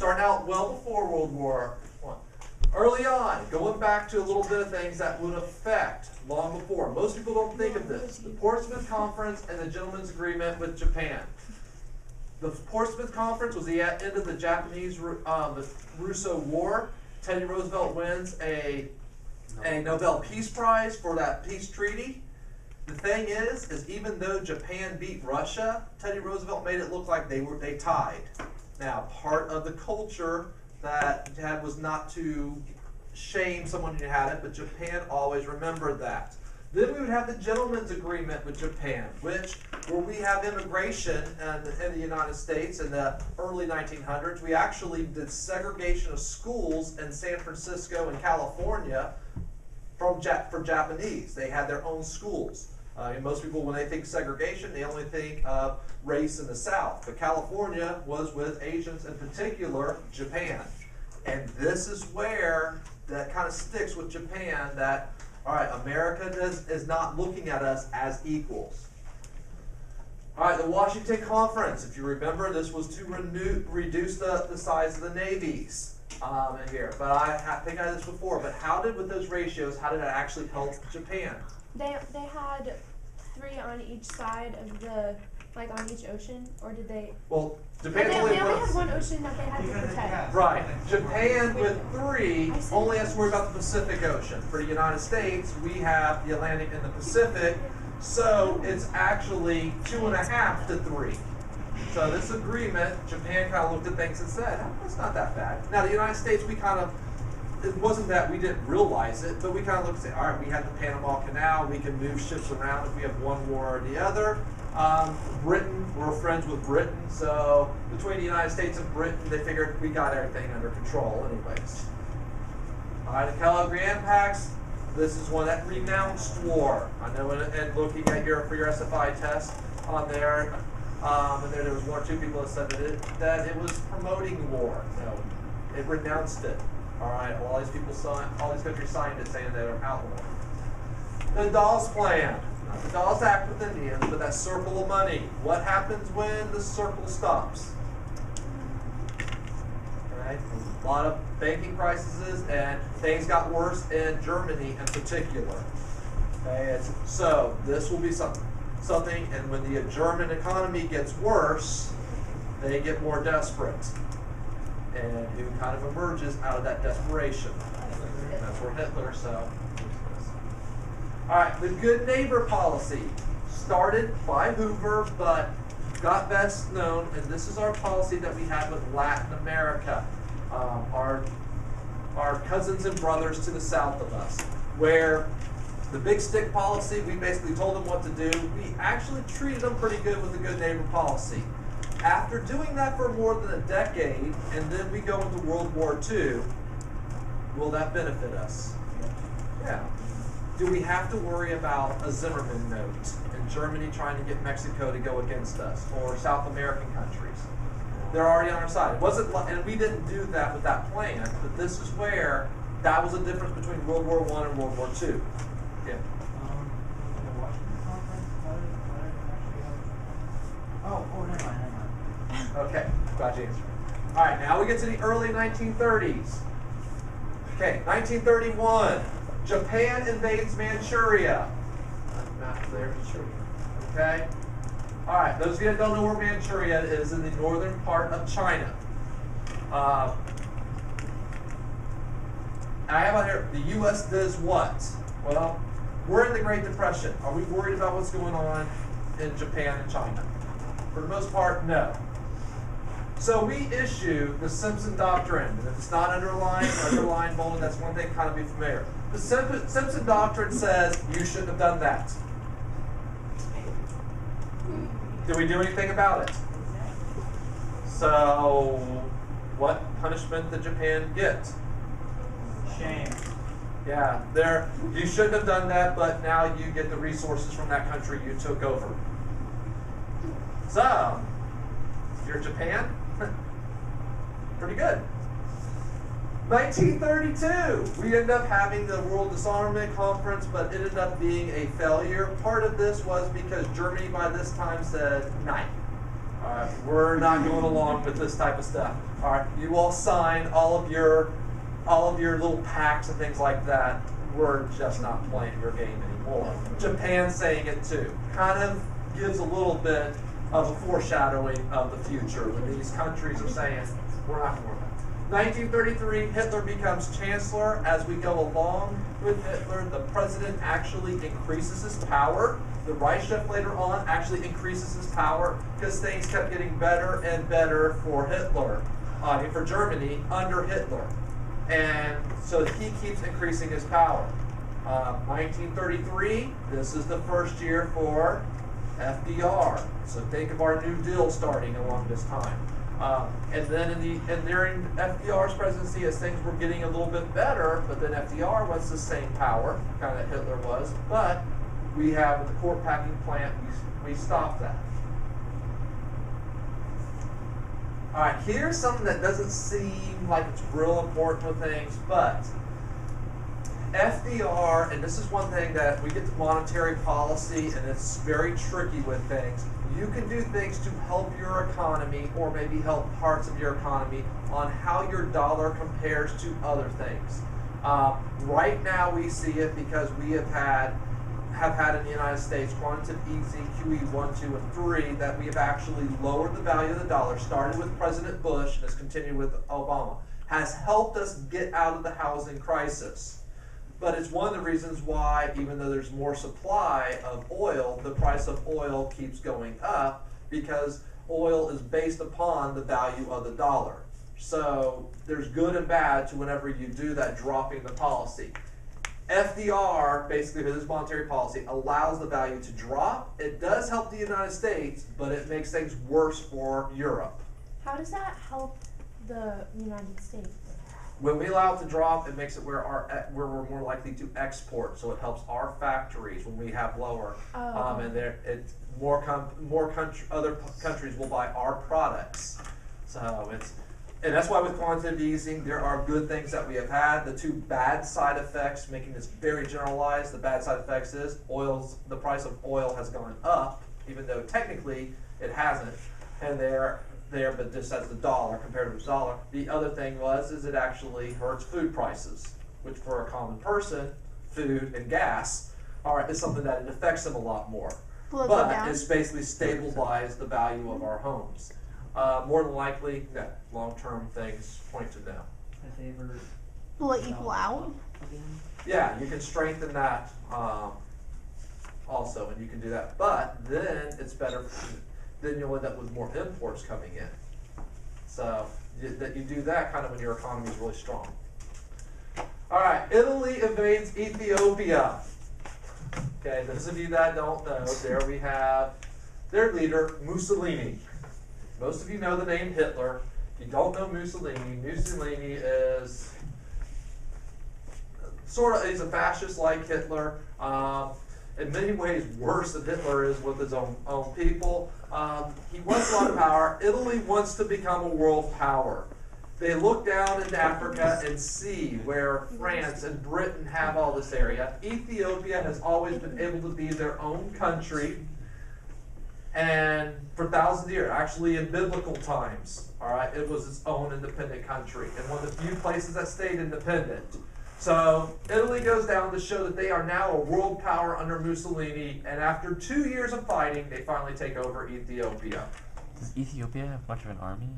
starting out well before World War I. Early on, going back to a little bit of things that would affect long before. Most people don't think of this. The Portsmouth Conference and the Gentleman's Agreement with Japan. The Portsmouth Conference was the end of the Japanese the Russo War. Teddy Roosevelt wins a Nobel Peace Prize for that peace treaty. The thing is even though Japan beat Russia, Teddy Roosevelt made it look like they tied. Now, part of the culture that you had was not to shame someone who had it, but Japan always remembered that. Then we would have the Gentleman's Agreement with Japan, where we have immigration in the United States in the early 1900s. We actually did segregation of schools in San Francisco and California for Japanese. They had their own schools. And most people, when they think segregation, they only think of race in the South. But California was with Asians, in particular, Japan. And this is where that kind of sticks with Japan, that, all right, America is not looking at us as equals. All right, the Washington Conference, if you remember, this was to reduce the size of the navies in here. But I think I did this before, but with those ratios, how did that actually help Japan? They had 3 on each side of the, like on each ocean, or did they? Well, Japan they only had one ocean that they had to protect. Right. Japan with 3 only has to worry about the Pacific Ocean. For the United States, we have the Atlantic and the Pacific, so it's actually 2.5 to 3. So this agreement, Japan kind of looked at things and said, oh, that's not that bad. Now the United States, it wasn't that we didn't realize it, but we kind of looked and say, all right, we had the Panama Canal, we can move ships around if we have one war or the other. Britain, we're friends with Britain, so between the United States and Britain, they figured we got everything under control anyways. All right, the Kellogg-Briand Pacts, this is one that renounced war. I know, and looking at for your SFI test on there, and there was 1 or 2 people that said that it was promoting war. No, it renounced it. All right, well, all these countries signed it saying they were outlawed. The Dawes Plan, not the Dawes Act with Indians, but that circle of money. What happens when the circle stops? Okay, a lot of banking crises, and things got worse in Germany in particular. Okay, so this will be something, and when the German economy gets worse, they get more desperate. And who kind of emerges out of that desperation? That's where Hitler, so. All right, the Good Neighbor Policy, started by Hoover, but got best known, and this is our policy that we have with Latin America, our cousins and brothers to the south of us, where the big stick policy, we basically told them what to do. We actually treated them pretty good with the Good Neighbor Policy. After doing that for more than a decade, and then we go into World War II, will that benefit us? Yeah. Do we have to worry about a Zimmerman note in Germany trying to get Mexico to go against us, or South American countries? They're already on our side. It wasn't, and we didn't do that with that plan, but this is where that was the difference between World War I and World War II. Yeah. The Washington Conference, never mind. Okay, glad you answered. All right, now we get to the early 1930s. Okay, 1931, Japan invades Manchuria. Map there, Manchuria. Okay. All right, those of you that don't know where Manchuria is, in the northern part of China. I have on here, the U.S. does what? Well, we're in the Great Depression. Are we worried about what's going on in Japan and China? For the most part, no. So we issue the Simpson Doctrine, and if it's not underlined, bolded, that's one thing, kind of be familiar. The Simpson Doctrine says you shouldn't have done that. Did we do anything about it? So, what punishment did Japan get? Shame. Yeah, you shouldn't have done that, but now you get the resources from that country you took over. So, you're Japan? Pretty good. 1932, we ended up having the World Disarmament Conference, but it ended up being a failure. Part of this was because Germany by this time said, "Nein." Alright, we're not going along with this type of stuff. Alright, you all sign all of your little pacts and things like that. We're just not playing your game anymore. Japan's saying it too. Kind of gives a little bit of a foreshadowing of the future when these countries are saying, we're not going to. 1933, Hitler becomes chancellor. As we go along with Hitler, the president actually increases his power. The Reichschef later on actually increases his power because things kept getting better and better for Hitler, for Germany under Hitler. And so he keeps increasing his power. 1933, this is the first year for FDR. So think of our New Deal starting along this time. And then during FDR's presidency, as things were getting a little bit better, but then FDR was the same power, kind of Hitler was, but we have the court packing plant, we stopped that. All right, here's something that doesn't seem like it's real important with things, but FDR, and this is one thing that we get to monetary policy, and it's very tricky with things. You can do things to help your economy, or maybe help parts of your economy, on how your dollar compares to other things. Right now we see it because we have had in the United States quantitative easing, QE 1, 2, and 3, that we have actually lowered the value of the dollar, started with President Bush and has continued with Obama, has helped us get out of the housing crisis. But it's one of the reasons why, even though there's more supply of oil, the price of oil keeps going up, because oil is based upon the value of the dollar. So there's good and bad to whenever you do that, dropping the policy. FDR, basically with his monetary policy, allows the value to drop. It does help the United States, but it makes things worse for Europe. How does that help the United States? When we allow it to drop, it makes it where we're more likely to export. So it helps our factories when we have lower, and other countries will buy our products. So and that's why with quantitative easing, there are good things that we have had. The two bad side effects, making this very generalized, the bad side effects is the price of oil has gone up, even though technically it hasn't, and but just as the dollar compared to the dollar. The other thing is it actually hurts food prices, which for a common person, food and gas is something that it affects them a lot more. But it's basically stabilized the value of our homes. More than likely, long-term things point to no. Will it equal out? Yeah, you can strengthen that also, and you can do that. But then it's better. Then you'll end up with more imports coming in. So that you do that kind of when your economy is really strong. All right, Italy invades Ethiopia. Okay, those of you that don't know, there we have their leader, Mussolini. Most of you know the name Hitler. If you don't know Mussolini, Mussolini is he's a fascist like Hitler. In many ways worse than Hitler is with his own people. He wants a lot of power. Italy wants to become a world power. They look down into Africa and see where France and Britain have all this area. Ethiopia has always been able to be their own country, and for thousands of years, actually in biblical times, it was its own independent country, and one of the few places that stayed independent. So Italy goes down to show that they are now a world power under Mussolini, and after 2 years of fighting, they finally take over Ethiopia. Does Ethiopia have much of an army?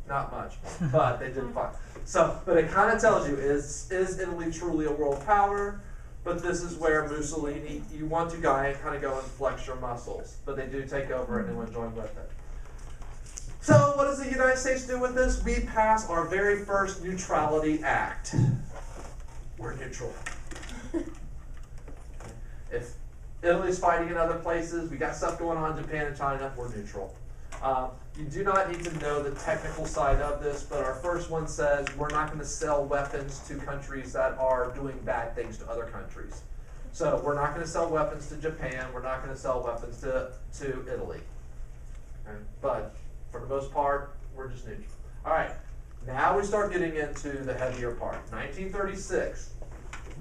Not much, but they did fight. So, but it kind of tells you, is Italy truly a world power? But this is where Mussolini, you want to kind of go and flex your muscles, but they do take over and they want to join with it. So what does the United States do with this? We pass our very first Neutrality Act. We're neutral. If Italy's fighting in other places, we got stuff going on in Japan and China, we're neutral. You do not need to know the technical side of this, but our first one says we're not going to sell weapons to countries that are doing bad things to other countries. So we're not going to sell weapons to Japan, we're not going to sell weapons to Italy. Okay? But for the most part, we're just neutral. All right. Now we start getting into the heavier part. 1936,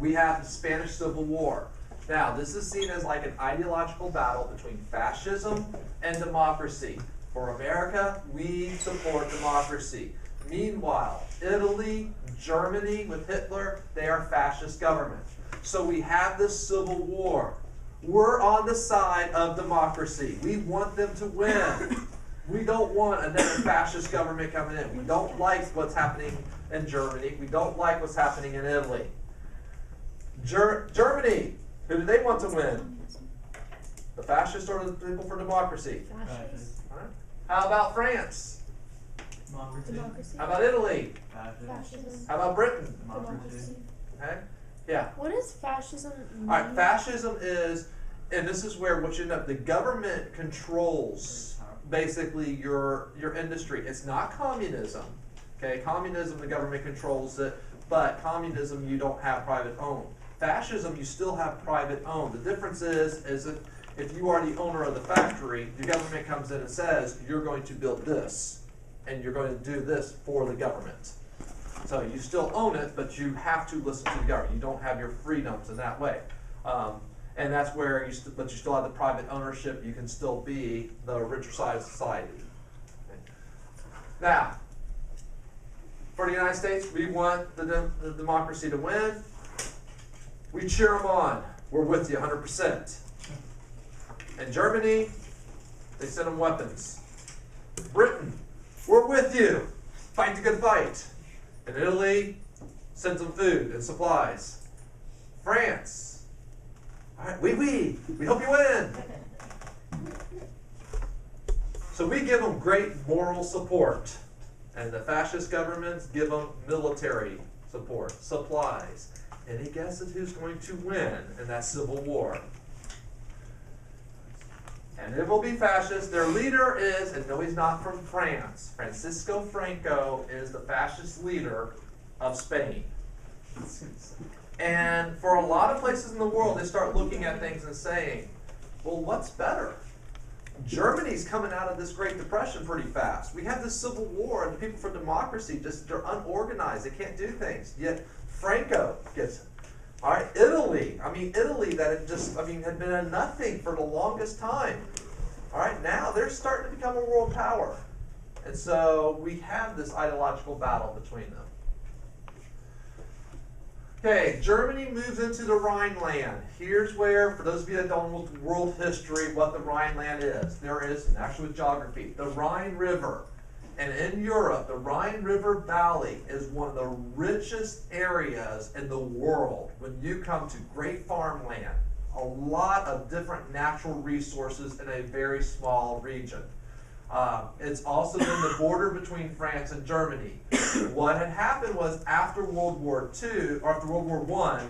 we have the Spanish Civil War. Now, this is seen as like an ideological battle between fascism and democracy. For America, we support democracy. Meanwhile, Italy, Germany with Hitler, they are fascist governments. So we have this civil war. We're on the side of democracy. We want them to win. We don't want another fascist government coming in. We don't like what's happening in Germany. We don't like what's happening in Italy. Germany, who do they want to win? The fascists or the people for democracy? Fascist. All right. How about France? Democracy. How about Italy? Fascism. How about Britain? Democracy. Okay? Yeah. What does fascism mean? All right, fascism is, and this is where what you know, the government controls basically your industry. It's not communism. Okay, communism, the government controls it, but communism, you don't have private owned. Fascism, you still have private owned. The difference is if you are the owner of the factory, the government comes in and says, you're going to build this, and you're going to do this for the government. So you still own it, but you have to listen to the government. You don't have your freedoms in that way. And that's where but you still have the private ownership. You can still be the richer side of society. Okay. Now, for the United States, we want the democracy to win. We cheer them on. We're with you 100%. In Germany, they send them weapons. Britain, we're with you. Fight the good fight. In Italy, send them food and supplies. France, all right, we hope you win. So we give them great moral support, and the fascist governments give them military support, supplies. Any guesses who's going to win in that civil war? And it will be fascist. Their leader is, and no, he's not from France. Francisco Franco is the fascist leader of Spain. And for a lot of places in the world, they start looking at things and saying, well, what's better? Germany's coming out of this Great Depression pretty fast. We have this civil war, and the people for democracy they're unorganized. They can't do things. Yet Franco gets it. All right, Italy that had been a nothing for the longest time. All right, now they're starting to become a world power. And so we have this ideological battle between them. Okay, Germany moves into the Rhineland. Here's where, for those of you that don't know world history, what the Rhineland is. There is, and actually with geography, the Rhine River. And in Europe, the Rhine River Valley is one of the richest areas in the world when you come to great farmland. A lot of different natural resources in a very small region. It's also been the border between France and Germany. What had happened was after World War II, or after World War I,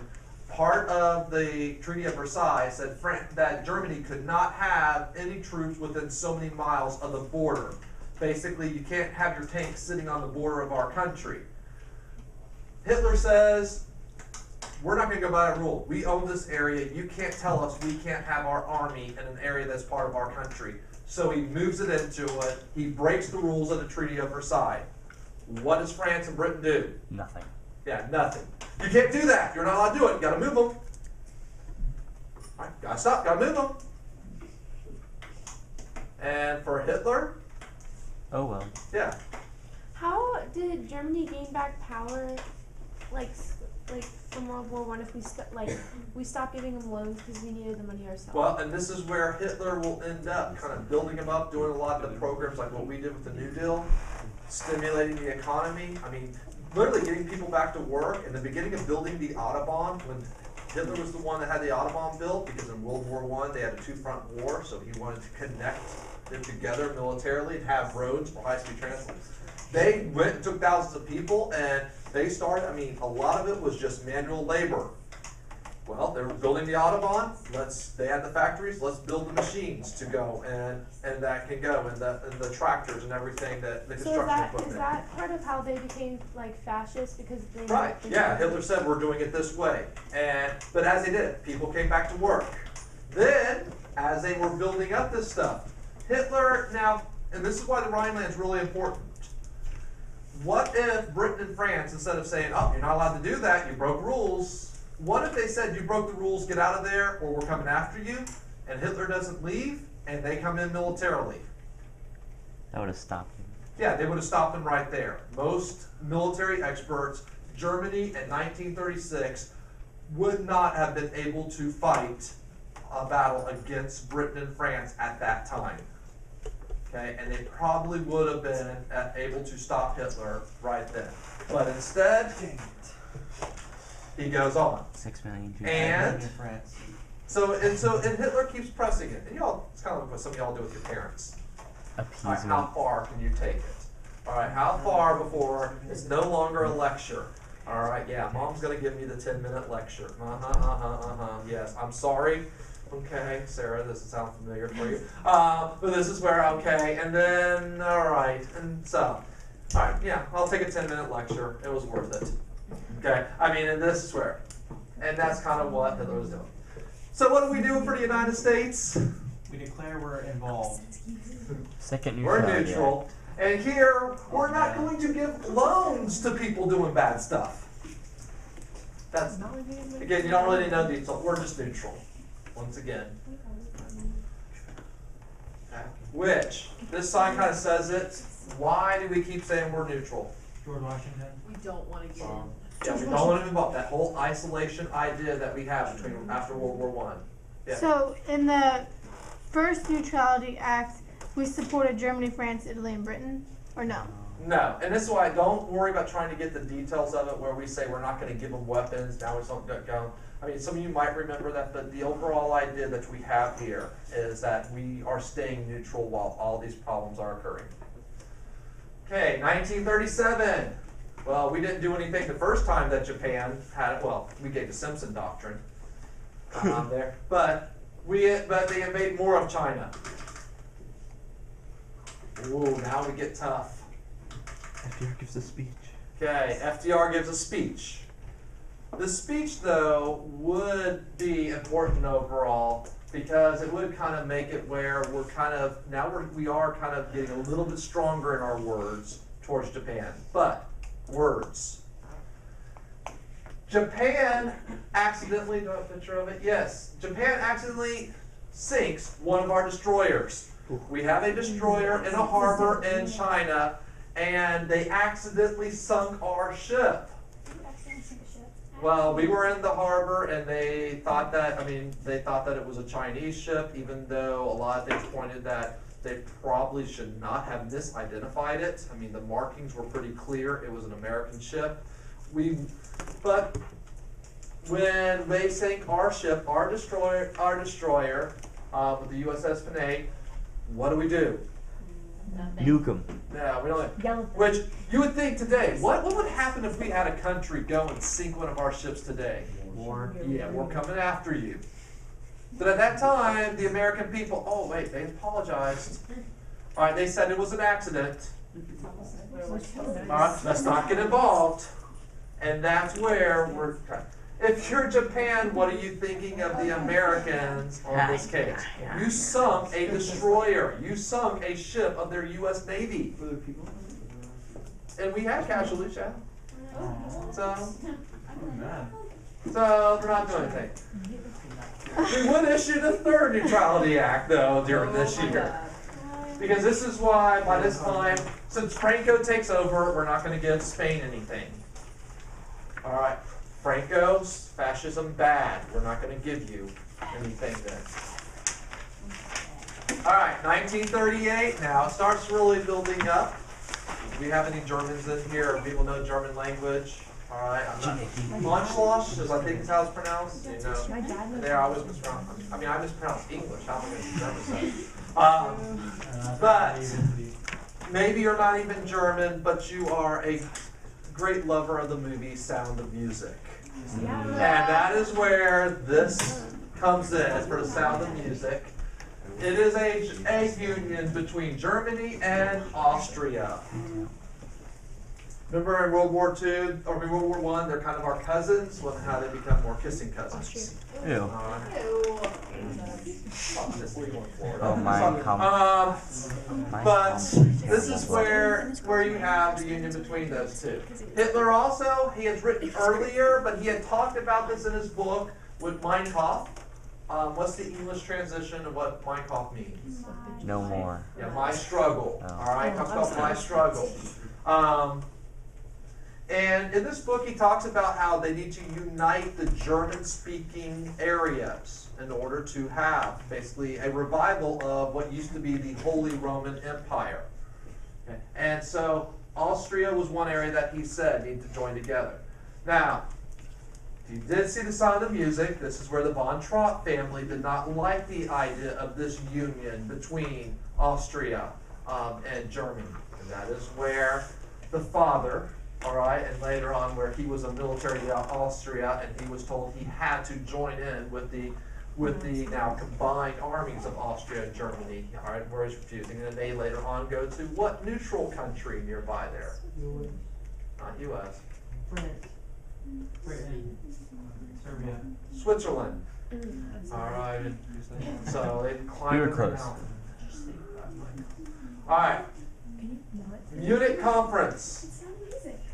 part of the Treaty of Versailles said that Germany could not have any troops within so many miles of the border. Basically, you can't have your tanks sitting on the border of our country. Hitler says, we're not going to go by that rule. We own this area. You can't tell us we can't have our army in an area that's part of our country. So he moves it into it. He breaks the rules of the Treaty of Versailles. What does France and Britain do? Nothing. Yeah, nothing. You can't do that. You're not allowed to do it. You got to move them. All right, got to stop. Got to move them. And for Hitler, Oh well. yeah. How did Germany gain back power, like from World War I? If we stopped giving them loans because we needed the money ourselves. Well, and this is where Hitler will end up, kind of building them up, doing a lot of the programs like what we did with the New Deal, stimulating the economy. I mean, literally getting people back to work. In the beginning of building the Autobahn, when Hitler was the one that had the Autobahn built, because in World War I they had a two-front war, so he wanted to connect them together militarily and have roads for high-speed transport. They went and took thousands of people, and they started, a lot of it was just manual labor. Well, they were building the Autobahn. They had the factories. Let's build the machines to go, and that can go, and the tractors and everything that the construction equipment. Is that part of how they became fascist because they? Right. Yeah. Hitler said we're doing it this way, but as they did, people came back to work. Then, as they were building up this stuff, Hitler now, and this is why the Rhineland is really important. What if Britain and France, instead of saying, "Oh, you're not allowed to do that. You broke rules." What if they said, you broke the rules, get out of there, or we're coming after you, and Hitler doesn't leave, and they come in militarily? That would have stopped him. Yeah, they would have stopped him right there. Most military experts, Germany in 1936 would not have been able to fight a battle against Britain and France at that time. Okay, and they probably would have been able to stop Hitler right then. But instead, he goes on. 6 million people. And In France. so Hitler keeps pressing it. And y'all, it's kind of like what some of y'all do with your parents. All right, how Appeasement. far can you take it? All right, how far before it's no longer a lecture? All right, yeah, mom's gonna give me the 10-minute lecture. Yes, I'm sorry. Okay, Sarah, this will sound familiar for you. But this is where, okay, and then, all right, and so, all right, yeah, I'll take a 10-minute lecture. It was worth it. Okay, I mean, and this is where, and that's kind of what Hitler was doing. So what do we do for the United States? We declare we're involved. Second We're neutrality. neutral. And here, we're not going to give loans to people doing bad stuff. That's, again, you don't really need no detail. We're just neutral. Once again. Okay. Which, this sign kind of says it. Why do we keep saying we're neutral? George Washington. We don't want to get in. Yeah, we don't want to involve that whole isolation idea that we have between after World War I. Yeah. So in the first Neutrality Act, we supported Germany, France, Italy, and Britain, or no? No, and this is why don't worry about trying to get the details of it where we say we're not going to give them weapons, now we just don't go. I mean, some of you might remember that, but the overall idea that we have here is that we are staying neutral while all these problems are occurring. Okay, 1937. Well, we didn't do anything the first time that Japan had, well, we gave the Simpson Doctrine there, but they invade more of China. Ooh, now we get tough. FDR gives a speech. Okay, FDR gives a speech. The speech, though, would be important overall because it would kind of make it where we're kind of, we are kind of getting a little bit stronger in our words towards Japan. But, words. Japan accidentally, do I have a picture of it? Yes. Japan accidentally sinks one of our destroyers. We have a destroyer in a harbor in China, and they accidentally sunk our ship. Well, we were in the harbor, and they thought that, they thought that it was a Chinese ship, even though a lot of things pointed that they probably should not have misidentified it. I mean, the markings were pretty clear. It was an American ship. But when they sank our ship, our destroyer with the USS Panay, what do? Nuke 'em. Yeah, we don't. Which you would think today, what would happen if we had a country go and sink one of our ships today? War. Yeah, we're coming after you. But at that time, the American people, oh wait, they apologized. All right, they said it was an accident. All right, let's not get involved. And that's where we're. If you're Japan, what are you thinking of the Americans on this case? You sunk a destroyer. You sunk a ship of their U.S. Navy. And we had casualties, yeah. So we're not doing anything. We would issue the third Neutrality Act, though, during this year. Because this is why, by this time, since Franco takes over, we're not going to give Spain anything. All right. Franco's fascism bad. We're not going to give you anything then. All right, 1938. Now it starts really building up. Do we have any Germans in here? People know German language? All right, I'm not. Munchlosh, as I think is how it's pronounced. You know, there I always mispronounce. I mispronounce English. How am I going to German? But maybe you're not even German, but you are a great lover of the movie Sound of Music. And that is where this comes in for the Sound of Music. It is a union between Germany and Austria. Remember in World War II, or in World War I, they're kind of our cousins. Well, how they become more kissing cousins. Ew. It's legal in Florida. Oh my But this is where you have the union between those two. Hitler also, he has written earlier, but he had talked about this in his book with Mein Kampf. What's the English transition of what Mein Kampf means? No more. Yeah, my struggle. Oh. All right, talks about my struggle. And in this book, he talks about how they need to unite the German-speaking areas in order to have basically a revival of what used to be the Holy Roman Empire. Okay. And so Austria was one area that he said need to join together. Now, if you did see The Sound of Music, this is where the von Trapp family did not like the idea of this union between Austria and Germany. And that is where the father, all right, and later on where he was a military in Austria and he was told he had to join in with the now combined armies of Austria and Germany, all right, where he's refusing. And then they later on go to what neutral country nearby there? Not U.S. France. Britain. Serbia. Switzerland. All right. So they climbed We were the close. mountain. All right. Munich Conference.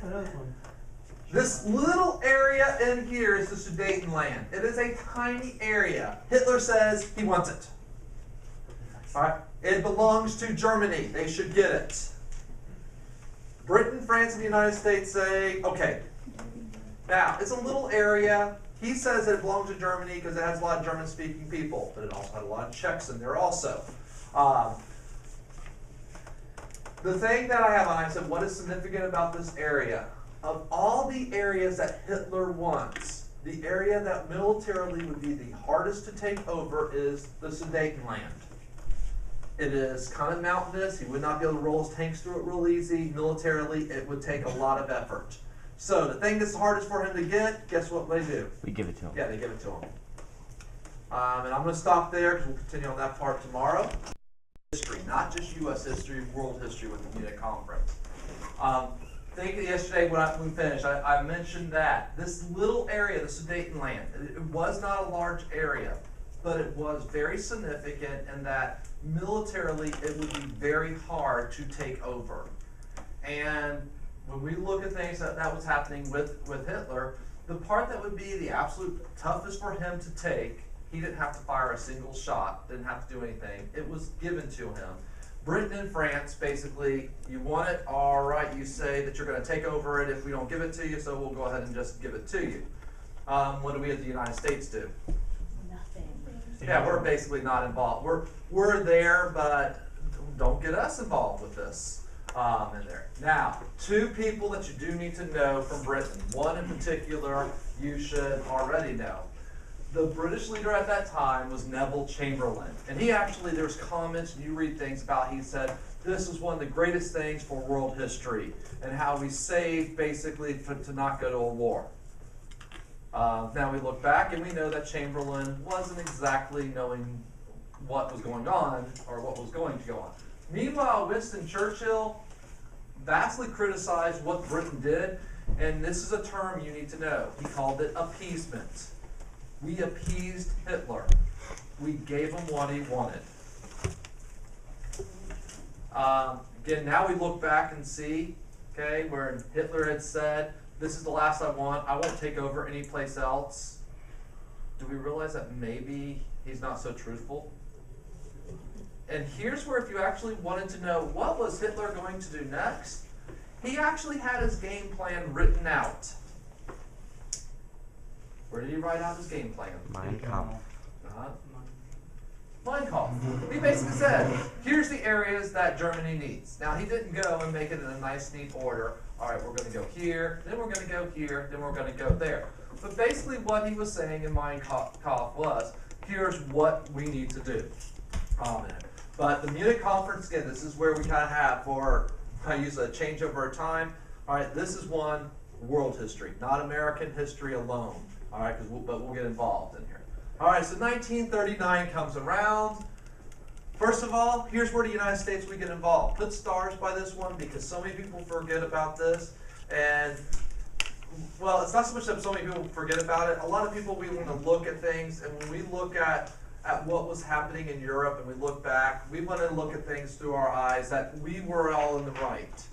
Another one. This little area in here is the Sudetenland. It is a tiny area. Hitler says he wants it. All right. It belongs to Germany. They should get it. Britain, France, and the United States say, okay. Now, it's a little area. He says that it belongs to Germany because it has a lot of German-speaking people, but it also had a lot of Czechs in there also. The thing that I have on, I said, what is significant about this area? Of all the areas that Hitler wants, the area that militarily would be the hardest to take over is the Sudetenland. It is kind of mountainous. He would not be able to roll his tanks through it real easy. Militarily, it would take a lot of effort. So the thing that's hardest for him to get, guess what they do? We give it to him. Yeah, they give it to him. And I'm going to stop there because we'll continue on that part tomorrow. History, not just U.S. history, world history with the Munich Conference. Think yesterday when we finished, I mentioned that this little area, the Sudetenland, it was not a large area, but it was very significant in that militarily it would be very hard to take over. And when we look at things that was happening with Hitler, the part that would be the absolute toughest for him to take, he didn't have to fire a single shot, didn't have to do anything. It was given to him. Britain and France, basically, you want it, all right, you say that you're going to take over it if we don't give it to you, so we'll go ahead and just give it to you. What do we as the United States do? Nothing. Yeah, we're basically not involved. We're there, but don't get us involved with this in there. Now, two people that you do need to know from Britain. One in particular you should already know. The British leader at that time was Neville Chamberlain. And he actually, there's comments, and you read things about, he said, this is one of the greatest things for world history, and how we saved, basically, to not go to a war. Now we look back, and we know that Chamberlain wasn't exactly knowing what was going on, or what was going to go on. Meanwhile, Winston Churchill vastly criticized what Britain did, and this is a term you need to know. He called it appeasement. We appeased Hitler. We gave him what he wanted. Again, now we look back and see, okay, where Hitler had said, this is the last I want. I won't take over any place else. Do we realize that maybe he's not so truthful? And here's where if you actually wanted to know what was Hitler going to do next, he actually had his game plan written out. Where did he write out his game plan? Mein Kampf. Mein Kampf. He basically said, here's the areas that Germany needs. Now, he didn't go and make it in a nice, neat order. All right, we're going to go here, then we're going to go here, then we're going to go there. But basically what he was saying in Mein Kampf was, here's what we need to do. But the Munich Conference, again, this is where we kind of have, for, I use a changeover of time. All right, this is one world history, not American history alone. All right, but we'll get involved in here. All right, so 1939 comes around. First of all, here's where the United States we get involved. Put stars by this one because so many people forget about this. And, well, it's not so much that so many people forget about it. A lot of people, we want to look at things, and when we look at what was happening in Europe and we look back, we want to look at things through our eyes that we were all in the right.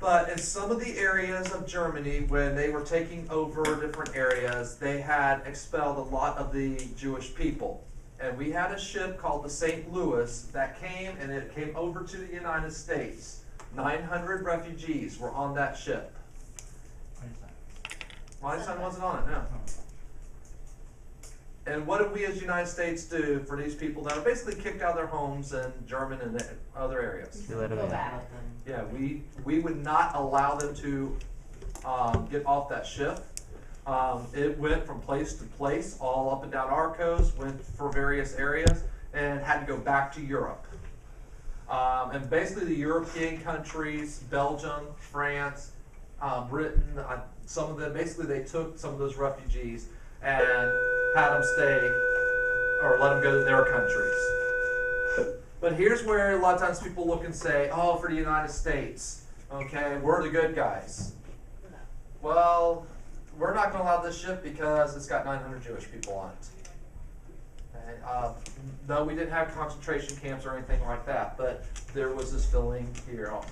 But in some of the areas of Germany, when they were taking over different areas, they had expelled a lot of the Jewish people. And we had a ship called the St. Louis that came, and it came over to the United States. 900 refugees were on that ship. Weinstein wasn't on it, no. And what did we as United States do for these people that are basically kicked out of their homes in German and other areas? You let him Go in. back. Yeah, we would not allow them to get off that ship. It went from place to place, all up and down our coast, went for various areas, and had to go back to Europe. And basically the European countries, Belgium, France, Britain, some of them, basically they took some of those refugees and had them stay or let them go to their countries. But here's where a lot of times people look and say, oh, for the United States, okay, we're the good guys. Well, we're not going to allow this ship because it's got 900 Jewish people on it. And, no, we didn't have concentration camps or anything like that, but there was this filling here also.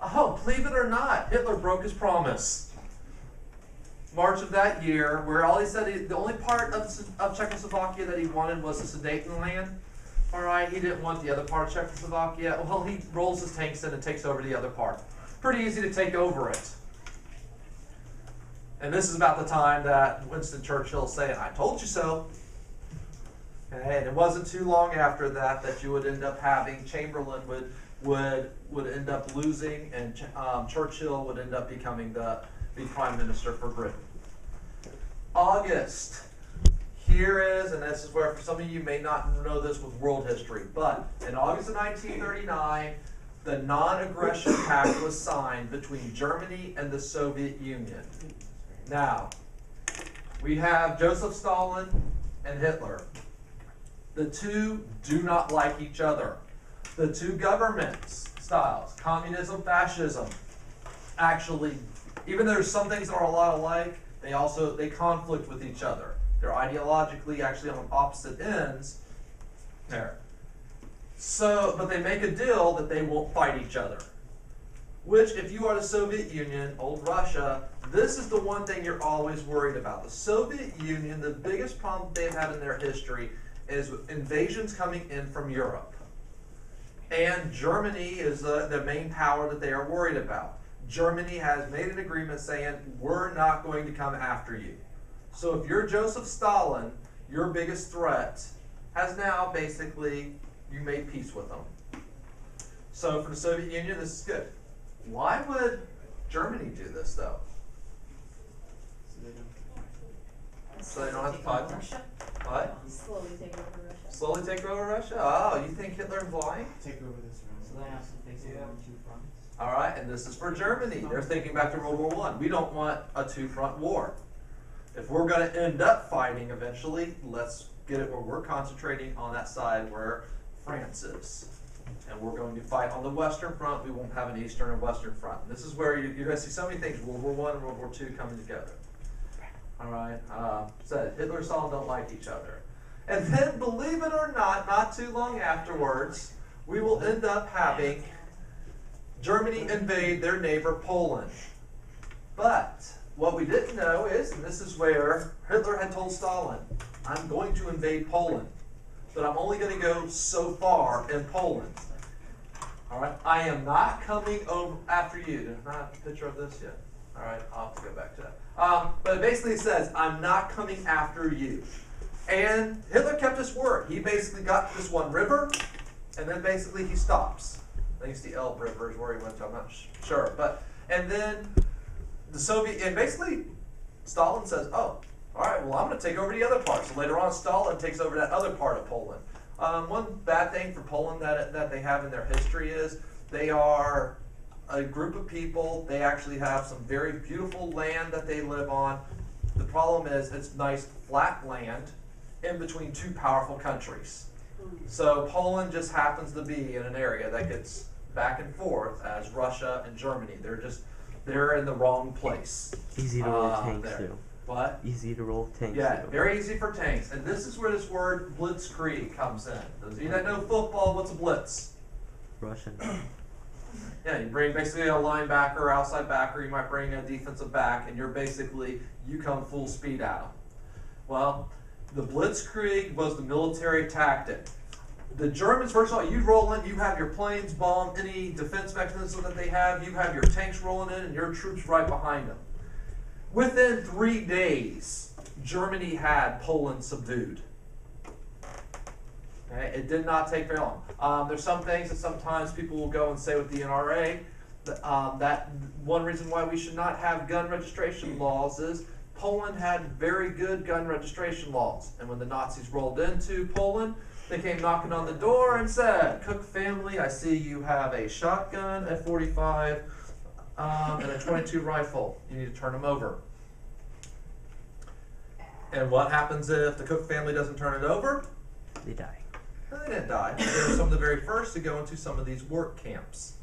Oh, believe it or not, Hitler broke his promise. March of that year, where all he said, the only part of Czechoslovakia that he wanted was the Sudetenland. All right, he didn't want the other part of Czechoslovakia. Well, he rolls his tanks in and takes over the other part. Pretty easy to take over it. And this is about the time that Winston Churchill is saying, I told you so. Okay, and it wasn't too long after that that you would end up having Chamberlain would end up losing, and Churchill would end up becoming the Prime Minister for Britain. August. Here is, and this is where for some of you may not know this with world history, but in August of 1939, the non-aggression pact was signed between Germany and the Soviet Union. Now, we have Joseph Stalin and Hitler. The two do not like each other. The two governments styles, communism, fascism, actually, even though there's some things that are a lot alike, they conflict with each other. They're ideologically actually on opposite ends there. So, but they make a deal that they won't fight each other. Which, if you are the Soviet Union, old Russia, this is the one thing you're always worried about. The Soviet Union, the biggest problem they've had in their history is invasions coming in from Europe. And Germany is the main power that they are worried about. Germany has made an agreement saying, we're not going to come after you. So if you're Joseph Stalin, your biggest threat has now basically, you made peace with them. So for the Soviet Union, this is good. Why would Germany do this though? So they don't have to fight them? Russia? What? Slowly take over Russia. Slowly take over Russia? Oh, you think Hitler's lying? Take over this room. So they have to face it on 2 fronts. All right, and this is for Germany. They're thinking back to World War I. We don't want a 2-front war. If we're going to end up fighting eventually, let's get it where we're concentrating on that side where France is. And we're going to fight on the Western Front. We won't have an Eastern and Western Front. And this is where you're going to see so many things, World War I and World War II coming together. All right, so Hitler and Stalin don't like each other. And then, believe it or not too long afterwards, we will end up having Germany invade their neighbor Poland. But what we didn't know is, and this is where Hitler had told Stalin, I'm going to invade Poland, but I'm only going to go so far in Poland. All right, I am not coming over after you. Do I have a picture of this yet? All right, I'll have to go back to that. But it basically says, I'm not coming after you. And Hitler kept his word. He basically got to this one river, and then basically he stops. I think it's the Elbe River is where he went to, I'm not sure. And then the Soviet, and basically Stalin says, oh, all right, well, I'm going to take over the other part. So later on, Stalin takes over that other part of Poland. One bad thing for Poland that they have in their history is they are a group of people. They actually have some very beautiful land that they live on. The problem is it's nice flat land in between 2 powerful countries. So Poland just happens to be in an area that gets back and forth as Russia and Germany. They're in the wrong place. Easy to roll tanks there. through. What? Easy to roll tanks Yeah, through. very easy for tanks. And this is where this word Blitzkrieg comes in. Those of you that know football, what's a blitz? Russian. Yeah, you bring basically a linebacker, outside backer, you might bring a defensive back, and you come full speed at them. Well, the Blitzkrieg was the military tactic. The Germans, first of all, you roll in, you have your planes bomb any defense mechanism that they have, you have your tanks rolling in, and your troops right behind them. Within 3 days, Germany had Poland subdued. Okay? It did not take very long. There's some things that sometimes people will go and say with the NRA, that one reason why we should not have gun registration laws is Poland had very good gun registration laws. And when the Nazis rolled into Poland, they came knocking on the door and said, Cook family, I see you have a shotgun, a 45, and a 22 rifle. You need to turn them over. And what happens if the Cook family doesn't turn it over? They die. No, they didn't die. They were some of the very first to go into some of these work camps,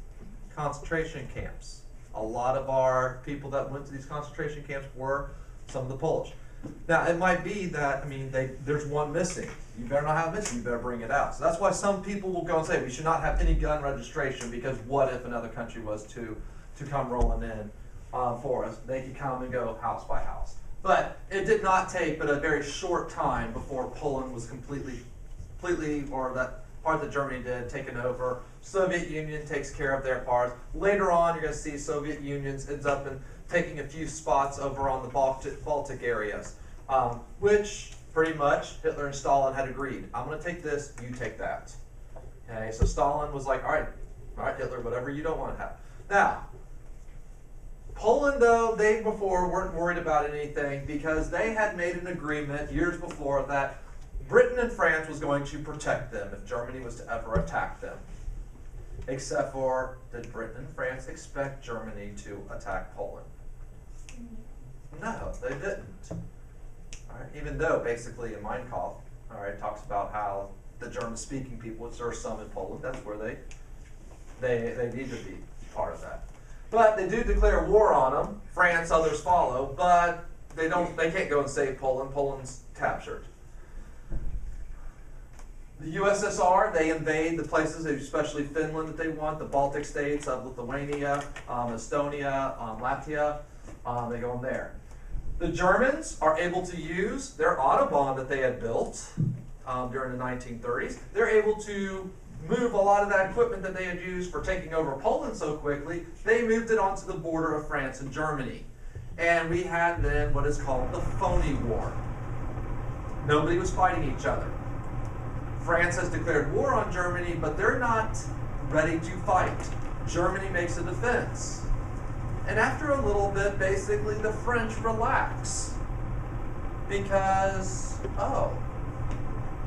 concentration camps. A lot of our people that went to these concentration camps were some of the Polish. Now, it might be that, I mean, there's one missing. You better not have it missing, you better bring it out. So that's why some people will go and say, we should not have any gun registration, because what if another country was to come rolling in for us? They could come and go house by house. But it did not take but a very short time before Poland was completely, or that part that Germany did, taken over. Soviet Union takes care of their parts. Later on, you're going to see Soviet Union ends up in taking a few spots over on the Baltic areas, which pretty much Hitler and Stalin had agreed. I'm going to take this, you take that. Okay, so Stalin was like, all right, Hitler, whatever you don't want to have. Now, Poland, though, they before weren't worried about anything because they had made an agreement years before that Britain and France was going to protect them if Germany was to ever attack them. Except for, did Britain and France expect Germany to attack Poland? No, they didn't. All right, even though basically in Mein Kampf, all right, talks about how the German-speaking people, which there are some in Poland, that's where they need to be part of that. But they do declare war on them. France, others follow, but they can't go and save Poland. Poland's captured. The USSR, they invade the places, especially Finland that they want, the Baltic states of Lithuania, Estonia, Latvia, they go in there. The Germans are able to use their Autobahn that they had built during the 1930s. They're able to move a lot of that equipment that they had used for taking over Poland so quickly. They moved it onto the border of France and Germany. And we had then what is called the phony war. Nobody was fighting each other. France has declared war on Germany, but they're not ready to fight. Germany makes a defense. And after a little bit, basically, the French relax. Because, oh,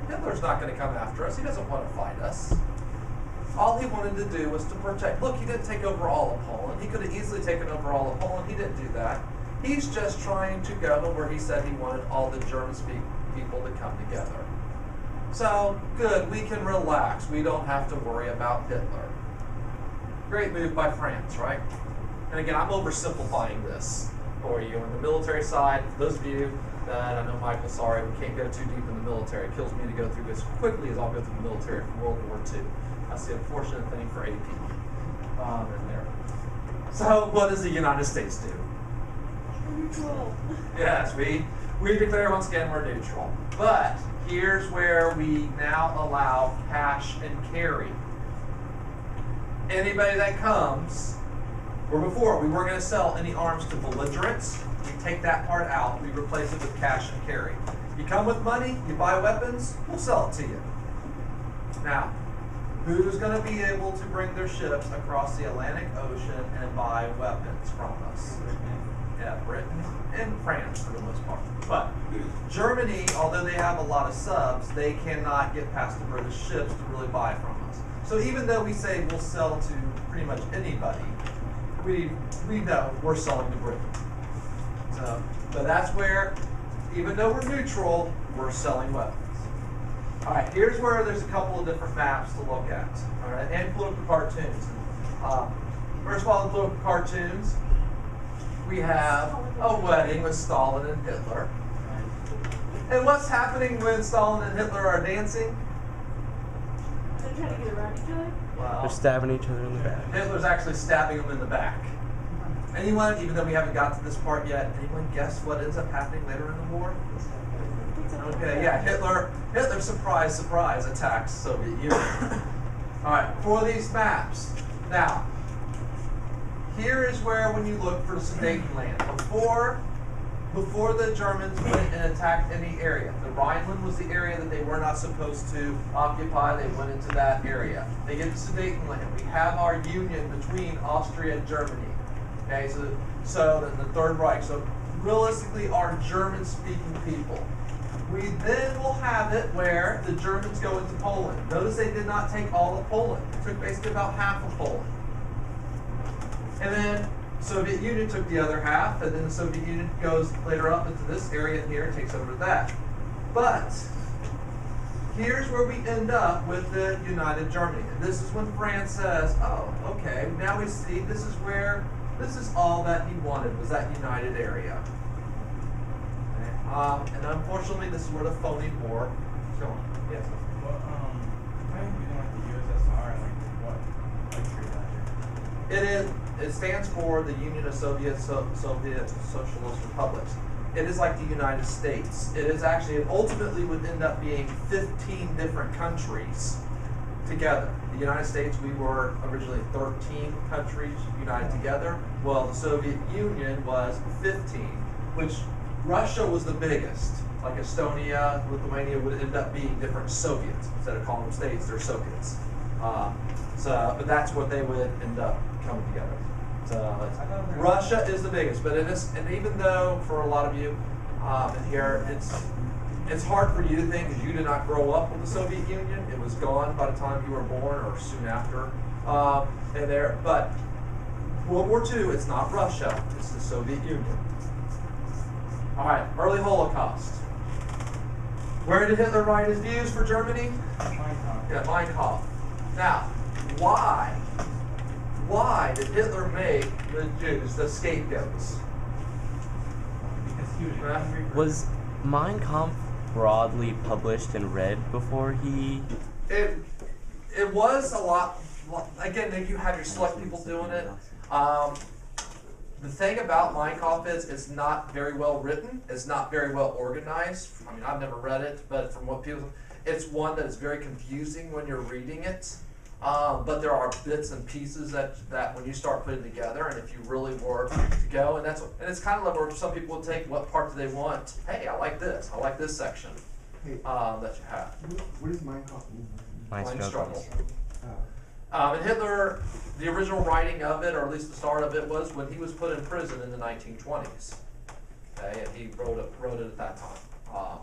Hitler's not going to come after us. He doesn't want to fight us. All he wanted to do was to protect. Look, he didn't take over all of Poland. He could have easily taken over all of Poland. He didn't do that. He's just trying to go to where he said he wanted all the German-speaking people to come together. So, good, we can relax. We don't have to worry about Hitler. Great move by France, right? And again, I'm oversimplifying this for you. On the military side, for those of you that I know, Michael, sorry, we can't go too deep in the military. It kills me to go through this quickly as I'll go through the military from World War II. That's the unfortunate thing for AP in there. So, what does the United States do? Neutral. Yes, we declare once again we're neutral. But here's where we now allow cash and carry. Anybody that comes, where before we weren't going to sell any arms to belligerents, we take that part out, we replace it with cash and carry. You come with money, you buy weapons, we'll sell it to you. Now, who's going to be able to bring their ships across the Atlantic Ocean and buy weapons from us? Yeah, Britain and France for the most part. But Germany, although they have a lot of subs, they cannot get past the British ships to really buy from us. So even though we say we'll sell to pretty much anybody, we know we're selling to Britain. So, but that's where, even though we're neutral, we're selling weapons. All right, here's where there's a couple of different maps to look at. All right, and political cartoons. First of all, the political cartoons. We have a wedding with Stalin and Hitler. And what's happening when Stalin and Hitler are dancing? trying to get around each other? Well, They're stabbing each other in the back. Hitler's actually stabbing them in the back. Anyone, even though we haven't got to this part yet, anyone guess what ends up happening later in the war? Okay, yeah, Hitler, surprise, surprise, attacks Soviet Union. Alright, for these maps. Now, here is where when you look for Sudetenland, before the Germans went and attacked any area, the Rhineland was the area that they were not supposed to occupy. They went into that area. They get to Sudetenland. We have our union between Austria and Germany. Okay, so then the Third Reich. So realistically, our German-speaking people. We then will have it where the Germans go into Poland. Notice they did not take all of Poland. They took basically about half of Poland. And then Soviet Union took the other half, and then the Soviet Union goes later up into this area here and takes over that. But here's where we end up with the United Germany. And this is when France says, oh, okay, now we see this is all that he wanted, was that united area. Okay. And unfortunately, this is where the phony war is going. Yes? Well, I think we don't like the USSR, like what country that It stands for the Union of Soviet Socialist Republics. It is like the United States. It ultimately would end up being 15 different countries together. The United States, we were originally 13 countries united together. Well, the Soviet Union was 15, which Russia was the biggest. Like Estonia, Lithuania would end up being different Soviets. Instead of calling them states, they're Soviets. But that's what they would end up coming together. So Russia is the biggest, but and even though for a lot of you in here, it's hard for you to think because you did not grow up with the Soviet Union. It was gone by the time you were born or soon after. But World War II, it's not Russia, it's the Soviet Union. All right, early Holocaust. Where did Hitler write his views for Germany? Yeah, Mein Kampf. Now, why did Hitler make the Jews the scapegoats? Because he was angry. Was Mein Kampf broadly published and read before he? It was a lot. Again, you have your select people doing it. The thing about Mein Kampf is it's not very well written. It's not very well organized. I mean, I've never read it, but from what people, it's one that is very confusing when you're reading it. But there are bits and pieces that when you start putting together, and if you really were to go, and it's kind of like where some people will take what part do they want. Hey, I like this section that you have. What does Mein Kampf mean? Mein Struggle. And Hitler, the original writing of it, or at least the start of it, was when he was put in prison in the 1920s. Okay, and he wrote it at that time,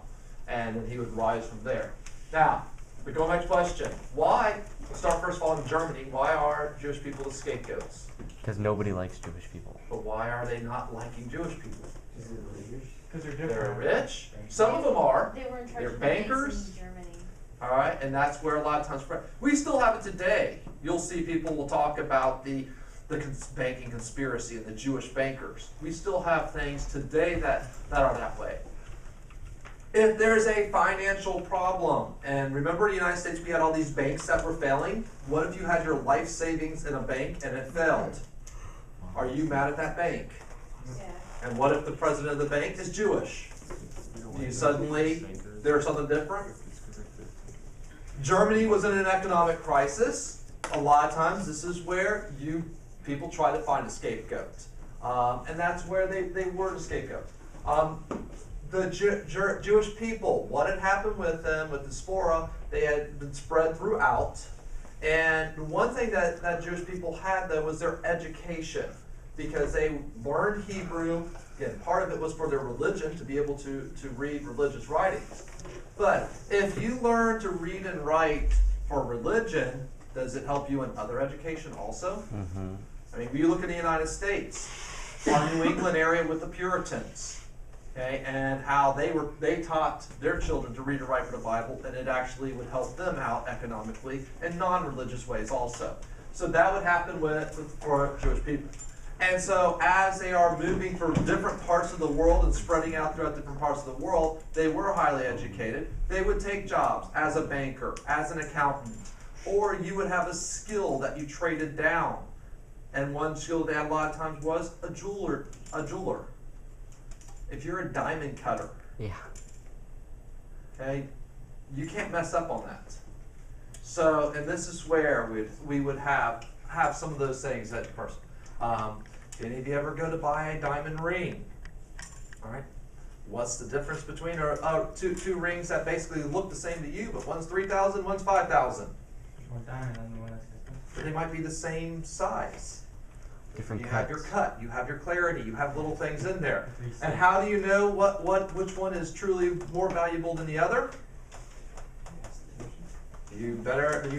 and then he would rise from there. Now, but going back to the question, why? Let's start first of all in Germany. Why are Jewish people the scapegoats? Because nobody likes Jewish people. But why are they not liking Jewish people? Because they're different. They're rich. Some of them are. They were in charge They're of bankers. in Germany. All right, and that's where a lot of times we still have it today. You'll see people will talk about the banking conspiracy and the Jewish bankers. We still have things today that are that way. If there's a financial problem, and remember in the United States we had all these banks that were failing. What if you had your life savings in a bank and it failed? Are you mad at that bank? Yeah. And what if the president of the bank is Jewish? Do you suddenly, there's something different? Germany was in an economic crisis. A lot of times this is where people try to find a scapegoat. And that's where they were the scapegoat. The Jewish people, what had happened with them, with the Diaspora, they had been spread throughout. And one thing that Jewish people had, though, was their education. Because they learned Hebrew. Again, part of it was for their religion, to be able to read religious writings. But if you learn to read and write for religion, does it help you in other education also? Mm-hmm. I mean, you look at the United States, our New England area with the Puritans, okay, and how they taught their children to read and write for the Bible, and it actually would help them out economically in non-religious ways also. So that would happen for Jewish people. And so as they are moving from different parts of the world and spreading out throughout different parts of the world, they were highly educated. They would take jobs as a banker, as an accountant, Or you would have a skill that you traded down. And one skill they had a lot of times was a jeweler. If you're a diamond cutter, Yeah. okay, you can't mess up on that. So, and this is where we would have some of those things that person. Any of you ever go to buy a diamond ring? All right. What's the difference between two rings that basically look the same to you, but one's 3,000, one's 5,000? More diamond than the one that's expensive. But they might be the same size. Different You cuts. have your cut, you have your clarity, you have little things in there. 360. And how do you know which one is truly more valuable than the other? You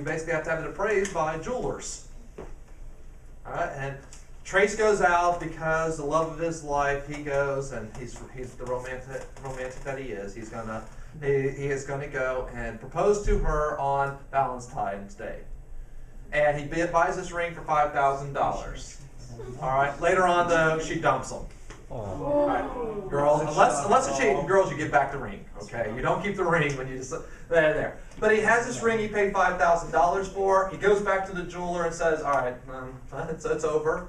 basically have to have it appraised by jewelers. All right, and Trace goes out because the love of his life. He goes, and he's the romantic that he is. He is gonna go and propose to her on Valentine's Day, and he buys this ring for $5,000. All right. Later on, though, she dumps him. Oh. All right, girls, unless it's cheating, girls, you give back the ring. Okay, you don't keep the ring when you just there. But he has this ring he paid $5,000 for. He goes back to the jeweler and says, "All right, it's over."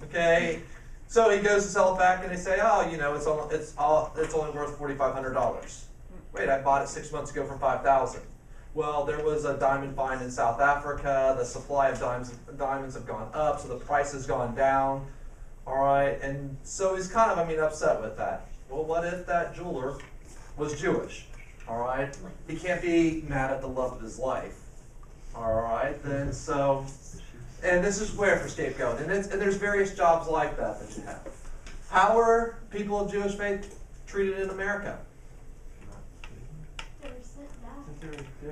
Okay, so he goes to sell it back, and they say, "Oh, you know, it's only worth $4,500." Wait, I bought it 6 months ago for $5,000. Well, there was a diamond find in South Africa. The supply of diamonds have gone up, so the price has gone down. All right, and so he's kind of, upset with that. Well, what if that jeweler was Jewish? All right, he can't be mad at the love of his life. All right, then so, and this is where for scapegoat, and there's various jobs like that you have. How are people of Jewish faith treated in America?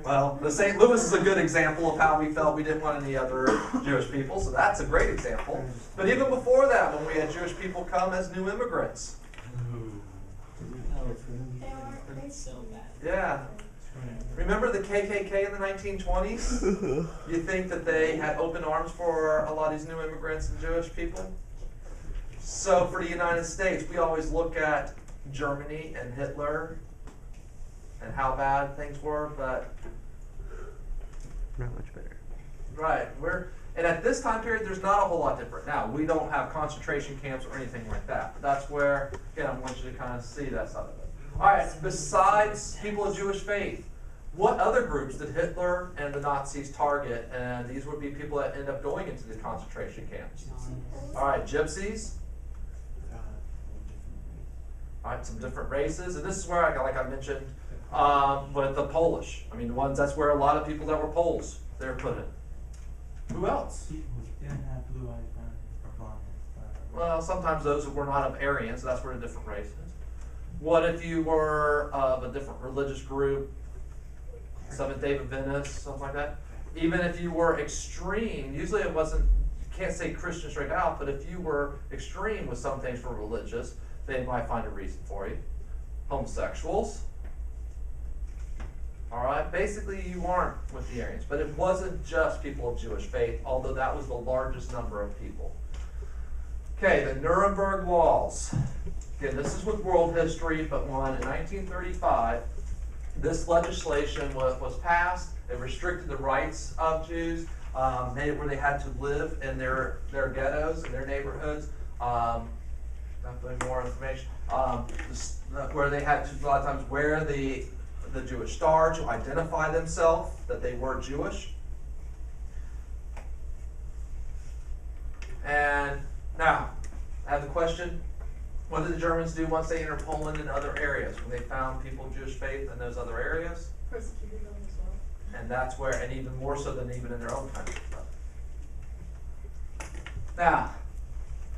Well, the St. Louis is a good example of how we felt we didn't want any other Jewish people, so that's a great example. But even before that, when we had Jewish people come as new immigrants. So bad. Yeah. Remember the KKK in the 1920s? You think that they had open arms for a lot of these new immigrants and Jewish people? So for the United States, we always look at Germany and Hitler and how bad things were, but Not much better. right, and at this time period, there's not a whole lot different. Now, we don't have concentration camps or anything like that, but that's where, again, I want you to kind of see that side of it. All right, besides people of Jewish faith, what other groups did Hitler and the Nazis target? And these would be people that end up going into the concentration camps. All right, gypsies. All right, some different races, and this is where, like I mentioned, with the Polish. That's where a lot of people that were Poles, they were put in. Who else? People who didn't have blue eyes or blonde hair. Well, sometimes those who were not of Aryan, so that's where the different races. What if you were of a different religious group, Seventh-day Adventists, something like that? Even if you were extreme, usually it wasn't, you can't say Christian straight out, but if you were extreme with some things for religious, they might find a reason for you. Homosexuals. All right, basically you aren't with the Aryans, but it wasn't just people of Jewish faith, although that was the largest number of people. Okay, the Nuremberg Laws. Again, this is with world history, but one in 1935, this legislation was passed. It restricted the rights of Jews, where they had to live in their ghettos, in their neighborhoods. Definitely more information. Where they had to, a lot of times, wear the Jewish star to identify themselves that they were Jewish. And now, I have the question, what did the Germans do once they entered Poland and other areas? When they found people of Jewish faith in those other areas? Persecuted them as well. And that's where, and even more so than even in their own country. Now,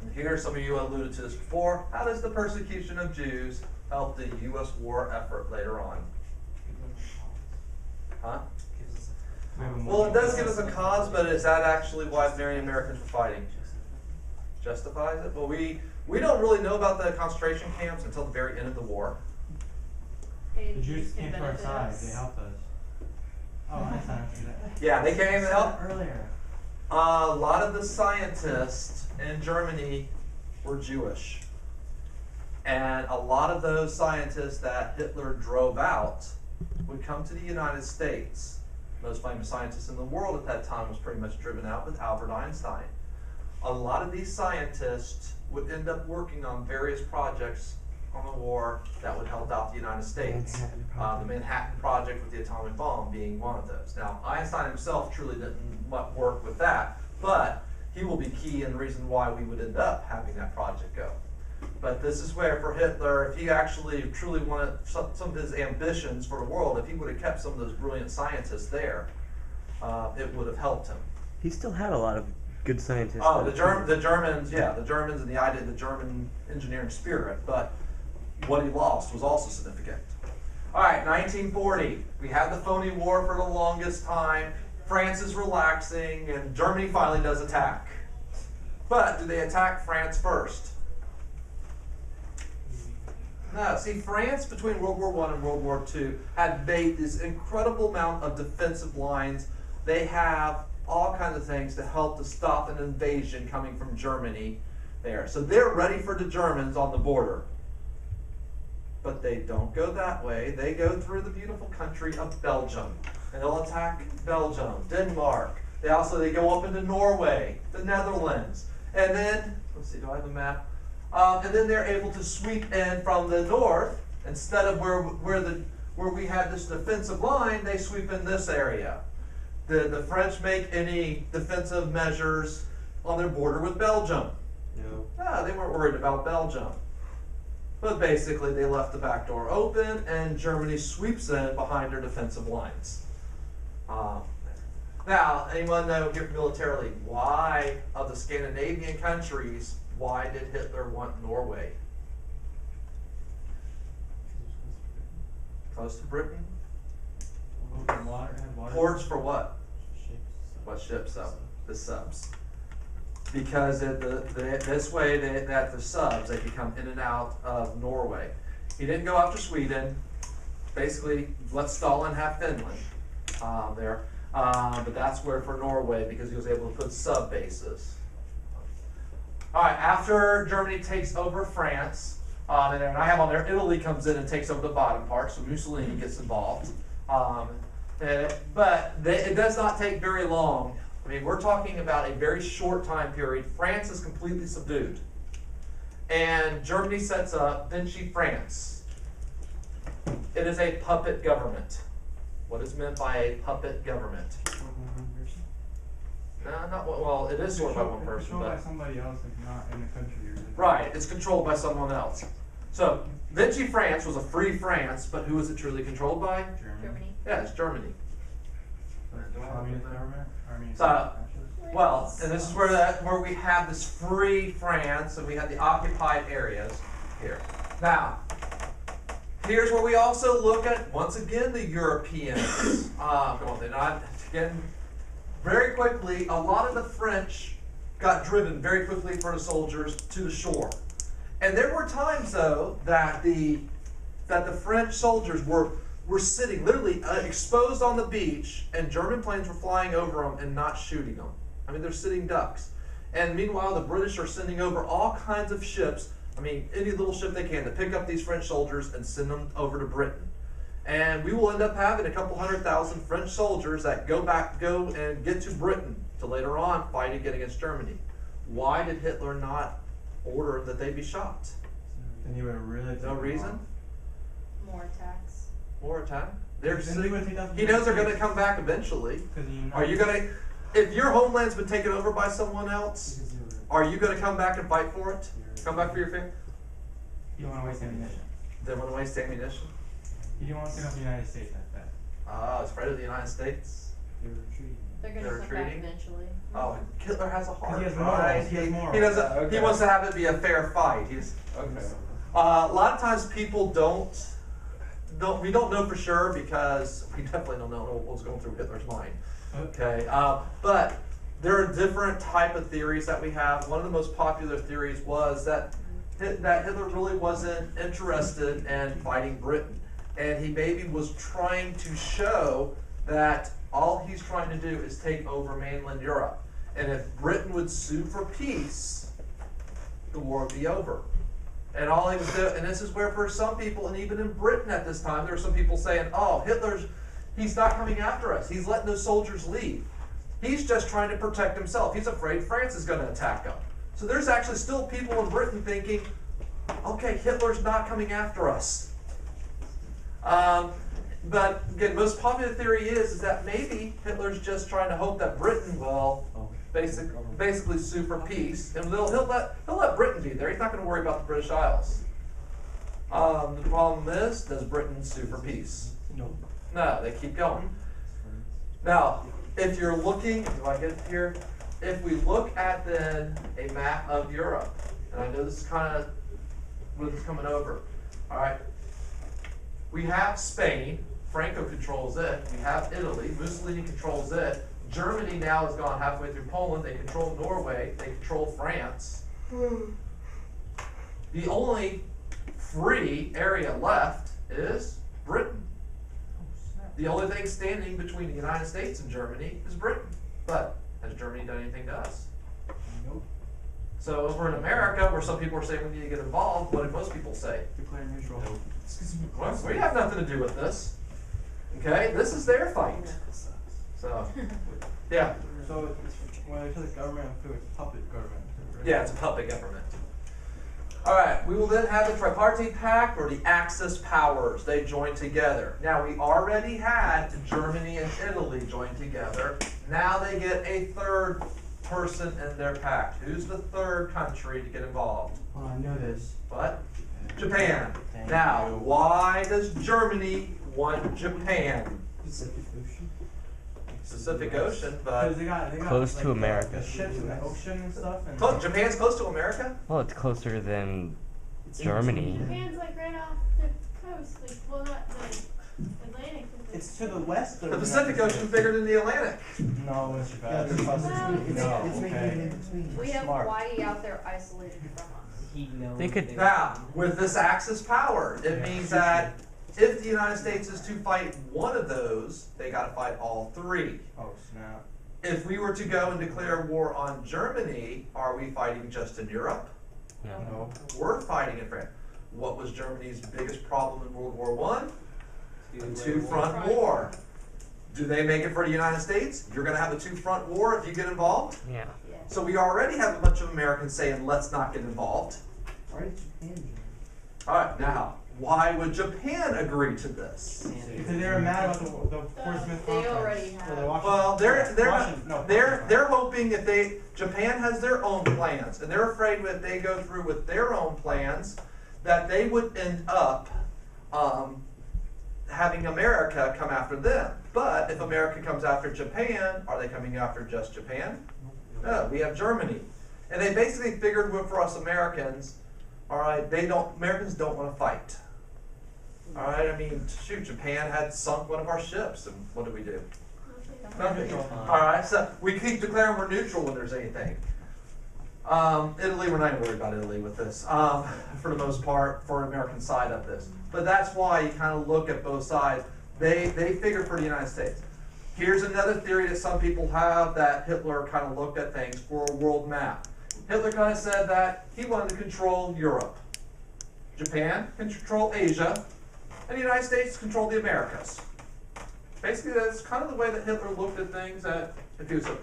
and here some of you alluded to this before, how does the persecution of Jews help the U.S. war effort later on? Huh? Well, it does give us a cause, but is that actually why many Americans were fighting? Justifies it? Well, we don't really know about the concentration camps until the very end of the war. The Jews came to our side. They helped us. Oh, I see that. Yeah, they came and helped. Earlier. A lot of the scientists in Germany were Jewish. And a lot of those scientists that Hitler drove out would come to the United States most famous scientist in the world at that time was pretty much driven out with Albert Einstein. A lot of these scientists would end up working on various projects on the war that would help out the United States. The Manhattan Project with the atomic bomb being one of those. Now, Einstein himself truly didn't much work with that, but he will be key in the reason why we would end up having that project go. But this is where, for Hitler, if he actually truly wanted some of his ambitions for the world, if he would have kept some of those brilliant scientists there, it would have helped him. He still had a lot of good scientists. Oh, the Germans, yeah, the Germans and the idea of the German engineering spirit, but what he lost was also significant. All right, 1940, we had the phony war for the longest time. France is relaxing, and Germany finally does attack. But do they attack France first? No, see, France between World War I and World War II had made this incredible amount of defensive lines. They have all kinds of things to help to stop an invasion coming from Germany there. So they're ready for the Germans on the border. But they don't go that way. They go through the beautiful country of Belgium. And they'll attack Belgium, Denmark. They go up into Norway, the Netherlands. And then, let's see, do I have a map? And then they're able to sweep in from the north. Instead of where we had this defensive line, they sweep in this area. Did the French make any defensive measures on their border with Belgium? No. No, they weren't worried about Belgium. But basically, they left the back door open, and Germany sweeps in behind their defensive lines. Now, anyone know here militarily, why, of the Scandinavian countries, why did Hitler want Norway? Close to Britain? Open water, had water. Ports for what? Ships. What ships? The subs. Because this way that the subs, they could come in and out of Norway. He didn't go after Sweden. Basically, let Stalin have Finland there. But that's where for Norway, because he was able to put sub bases. All right, after Germany takes over France, and then I have on there, Italy comes in and takes over the bottom part, so Mussolini gets involved. But it does not take very long. I mean, we're talking about a very short time period. France is completely subdued. And Germany sets up Vichy France. It is a puppet government. What is meant by a puppet government? No, not well. It is sort of by one person, Controlled but by somebody else, like not in the country. right, it's controlled by someone else. So Vichy France was a free France, but who is it truly controlled by? Germany. Yeah, it's Germany. Communist government. Well, and this is where we have this free France, and we have the occupied areas here. Now, here's where we also look at, once again, the Europeans. Again, very quickly, a lot of the French got driven very quickly for the soldiers to the shore. And there were times, though, that the French soldiers were sitting literally exposed on the beach, and German planes were flying over them and not shooting them. I mean, they're sitting ducks. And meanwhile, the British are sending over all kinds of ships, I mean, any little ship they can, to pick up these French soldiers and send them over to Britain. And we will end up having a couple 100,000 French soldiers that go and get to Britain to later on fight again against Germany. Why did Hitler not order that they be shot? Then you would really No reason? More attacks. More attack? They're Then sitting, you would take out the he knows they're going United to come back eventually. States, 'cause you know- Are you going to, if your homeland's been taken over by someone else, Because you would- are you going to come back and fight for it? Come back for your family? You don't want to waste ammunition. They want to waste ammunition? You don't want to take out the United States like that. It's afraid of the United States. They're retreating. They're gonna They're come back retreating? eventually. Oh, Hitler has a heart, He has right? morals, he has morals. He doesn't. Okay. He wants to have it be a fair fight. He's okay. A lot of times people we don't know for sure, because we definitely don't know what was going through Hitler's mind. Okay, but there are different type of theories that we have. One of the most popular theories was that Hitler really wasn't interested in fighting Britain, and he maybe was trying to show that all he's trying to do is take over mainland Europe, and if Britain would sue for peace, the war would be over. And all he was doing, and this is where for some people, and even in Britain at this time, there were some people saying, "Oh, He's not coming after us. He's letting those soldiers leave. He's just trying to protect himself. He's afraid France is going to attack him. So there's actually still people in Britain thinking, okay, Hitler's not coming after us. But again, most popular theory is that maybe Hitler's just trying to hope that Britain will basically sue for peace, and he'll let Britain be there. He's not going to worry about the British Isles. The problem is, does Britain sue for peace? No, they keep going. Now, if you're looking, do I get here? If we look at then a map of Europe, and I know this is kind of what is coming over. All right, we have Spain. Franco controls it. We have Italy. Mussolini controls it. Germany now has gone halfway through Poland. They control Norway. They control France. The only free area left is Britain. The only thing standing between the United States and Germany is Britain. But has Germany done anything to us? Nope. So over in America, where some people are saying we need to get involved, what do most people say? Declare neutral. Well, we have nothing to do with this. Okay, this is their fight. So, yeah. So when they say the government, I feel it's puppet government. Right? Yeah, it's a puppet government. All right, we will then have the Tripartite Pact, or the Axis powers. They join together. Now, we already had Germany and Italy join together. Now they get a third person in their pact. Who's the third country to get involved? Oh, I know this. What? Japan. Now, why does Germany want Japan? Pacific Ocean. Pacific Ocean, but Because they got Close like, to America. The ships in the ocean and stuff. And Japan's close to America? Well, it's closer than Germany. Japan's like right off the coast, like well not the Atlantic. But it's to the west. The Pacific Ocean's bigger than the Atlantic. No, it's Yeah, bad. it's It's right okay. in between. We have Smart. Hawaii out there isolated from us. They could. Now, with this Axis power, it means that if the United States is to fight one of those, they got to fight all three. Oh snap. If we were to go and declare war on Germany, are we fighting just in Europe? No. We're fighting in France. What was Germany's biggest problem in World War I? The two-front war. Do they make it for the United States? You're going to have a two-front war if you get involved? Yeah. So we already have a bunch of Americans saying, let's not get involved. Why did Japan join? All right, now, why would Japan agree to this? Because they were mad about the Portsmouth They Conference. already So have. they're watching- Well, Washington- they're hoping if Japan has their own plans, and they're afraid if they go through with their own plans, that they would end up having America come after them. But if America comes after Japan, are they coming after just Japan? No, we have Germany. And they basically figured for us Americans, all right, Americans don't want to fight. All right, I mean, shoot, Japan had sunk one of our ships, and what do we do? Nothing. All right, so we keep declaring we're neutral when there's anything. Italy, we're not even worried about Italy with this, for the most part, for American side of this. But that's why you kind of look at both sides. They figured for the United States. Here's another theory that some people have, that Hitler kind of looked at things for a world map. Hitler kind of said that he wanted to control Europe. Japan can control Asia, and the United States control the Americas. Basically, that's kind of the way that Hitler looked at things at Fascism.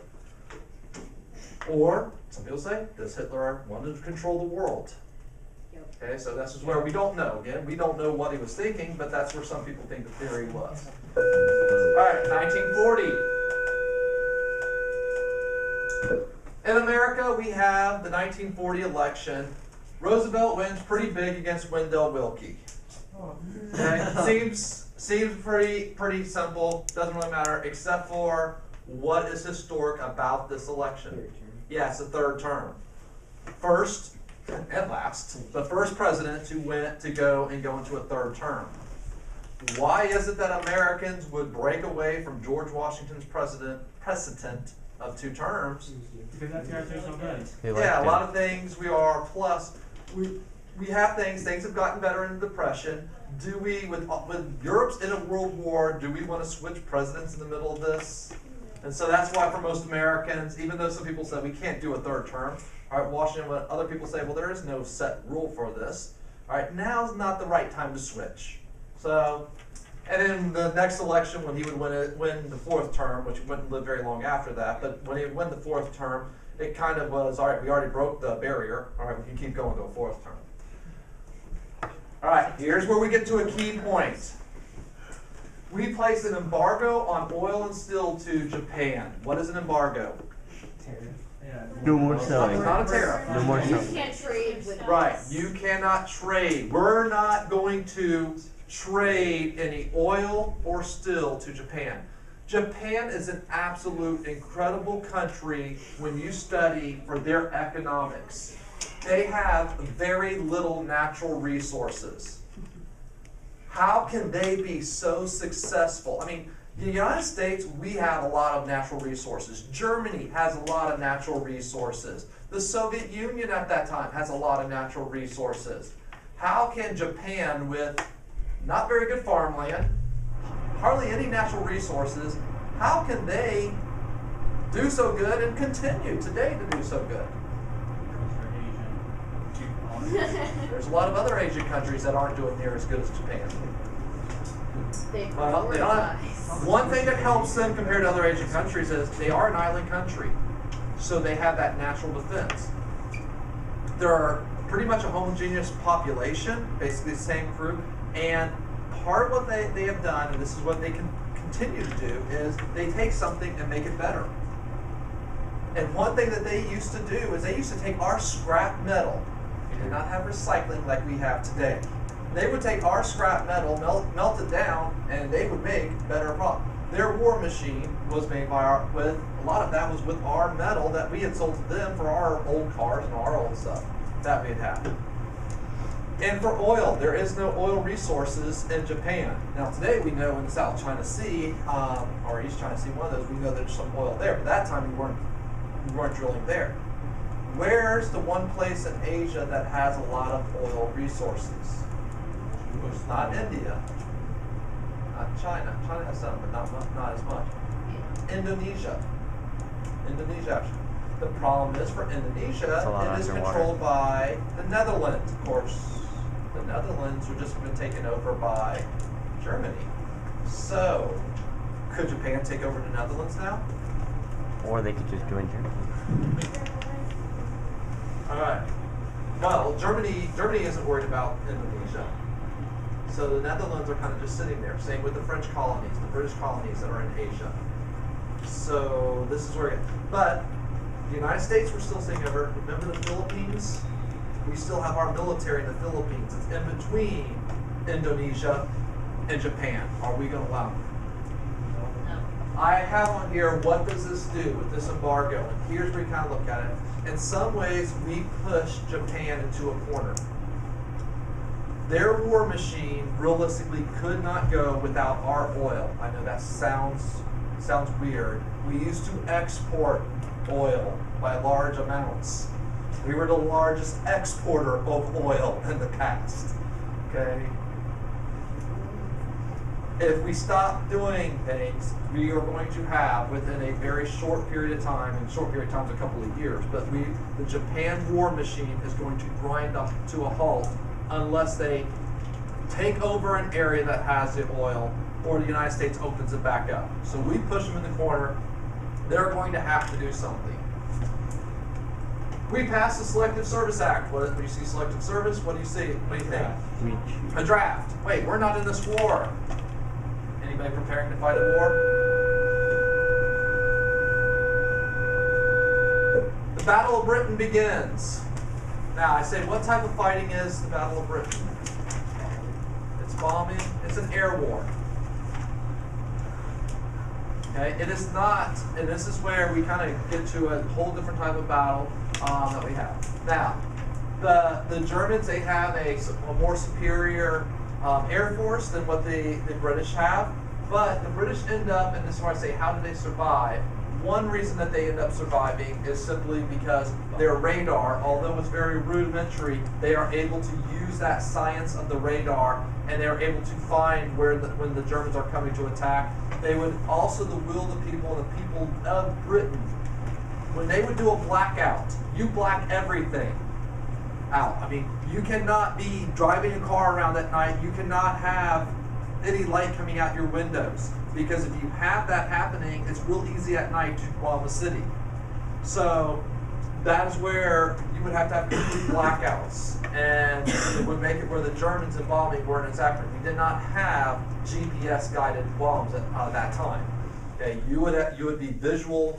Or, some people say, does Hitler wanted to control the world? Yep. Okay, so this is where we don't know. Again, we don't know what he was thinking, but that's where some people think the theory was. Alright, 1940. In America, we have the 1940 election. Roosevelt wins pretty big against Wendell Willkie. Okay? Seems pretty simple. Doesn't really matter, except for what is historic about this election. Yeah, it's the third term. First and last, the first president to go into a third term. Why is it that Americans would break away from George Washington's precedent of 2 terms? Because that's the so good. They liked Yeah, a it. lot of things we are. Plus, we have things have gotten better in the Depression. Do we, with Europe's in a world war, do we want to switch presidents in the middle of this? And so that's why for most Americans, even though some people say we can't do a third term, all right, Washington, when other people say, well, there is no set rule for this, all right, now's not the right time to switch. So, And then the next election, when he would win the fourth term, which he wouldn't live very long after that, but when he would win the fourth term, it kind of was, all right, we already broke the barrier. All right, we can keep going to a fourth term. All right, here's where we get to a key point. We placed an embargo on oil and steel to Japan. What is an embargo? Yeah. No more It's selling. not a tariff. No more You selling. can't trade with Right, us. you cannot trade. We're not going to trade any oil or steel to Japan. Japan is an absolute incredible country when you study for their economics. They have very little natural resources. How can they be so successful? I mean, in the United States, we have a lot of natural resources. Germany has a lot of natural resources. The Soviet Union at that time has a lot of natural resources. How can Japan, with not very good farmland, hardly any natural resources, how can they do so good and continue today to do so good? There's a lot of other Asian countries that aren't doing near as good as Japan. Well, they don't have, one thing that helps them compared to other Asian countries is they are an island country, so they have that natural defense. They're pretty much a homogeneous population, basically the same group, and part of what they have done, and this is what they can continue to do, is they take something and make it better. And one thing that they used to do is they used to take our scrap metal. We did not have recycling like we have today. They would take our scrap metal, melt it down, and they would make better products. Their war machine was made by a lot of that was with our metal that we had sold to them for our old cars and our old stuff that we had. And for oil, there is no oil resources in Japan. Now today we know in the South China Sea, or East China Sea, one of those, we know there's some oil there. But that time we weren't drilling there. Where's the one place in Asia that has a lot of oil resources? It's not India, not China. China has some, but not as much. Indonesia. Indonesia, actually. The problem is for Indonesia, it is controlled by the Netherlands. Of course, the Netherlands have just been taken over by Germany. So, could Japan take over the Netherlands now? Or they could just join Germany. All right. Well, Germany isn't worried about Indonesia. So the Netherlands are kind of just sitting there. Same with the French colonies, the British colonies that are in Asia. So this is where, but the United States we're still sitting over. Remember the Philippines? We still have our military in the Philippines. It's in between Indonesia and Japan. Are we going to allow them? No. I have on here, what does this do with this embargo? And here's where we kind of look at it. In some ways, we push Japan into a corner. Their war machine realistically could not go without our oil. I know that sounds weird. We used to export oil by large amounts. We were the largest exporter of oil in the past. Okay? If we stop doing things, we are going to have, within a very short period of time, and short period of time is a couple of years, but the Japan war machine is going to grind up to a halt unless they take over an area that has the oil or the United States opens it back up. So we push them in the corner. They're going to have to do something. We passed the Selective Service Act. When you see selective service, what do you see? What do you think? A draft. Wait, we're not in this war. Anybody preparing to fight a war? The Battle of Britain begins. Now, I say, what type of fighting is the Battle of Britain? It's bombing. It's an air war. Okay, it is not, and this is where we kind of get to a whole different type of battle that we have. Now, the Germans, they have a more superior air force than what the British have, but the British end up, and this is where I say, how do they survive? One reason that they end up surviving is simply because their radar, although it's very rudimentary, they are able to use that science of the radar, and they're able to find when the Germans are coming to attack. They would also, the will of the people and the people of Britain, when they would do a blackout, you black everything out. I mean, you cannot be driving a car around at night. You cannot have any light coming out your windows. Because if you have that happening, it's real easy at night to bomb a city. So that is where you would have to have complete blackouts. And it would make it where the Germans in bombing weren't as accurate. We did not have GPS guided bombs at that time. Okay, you would be visual.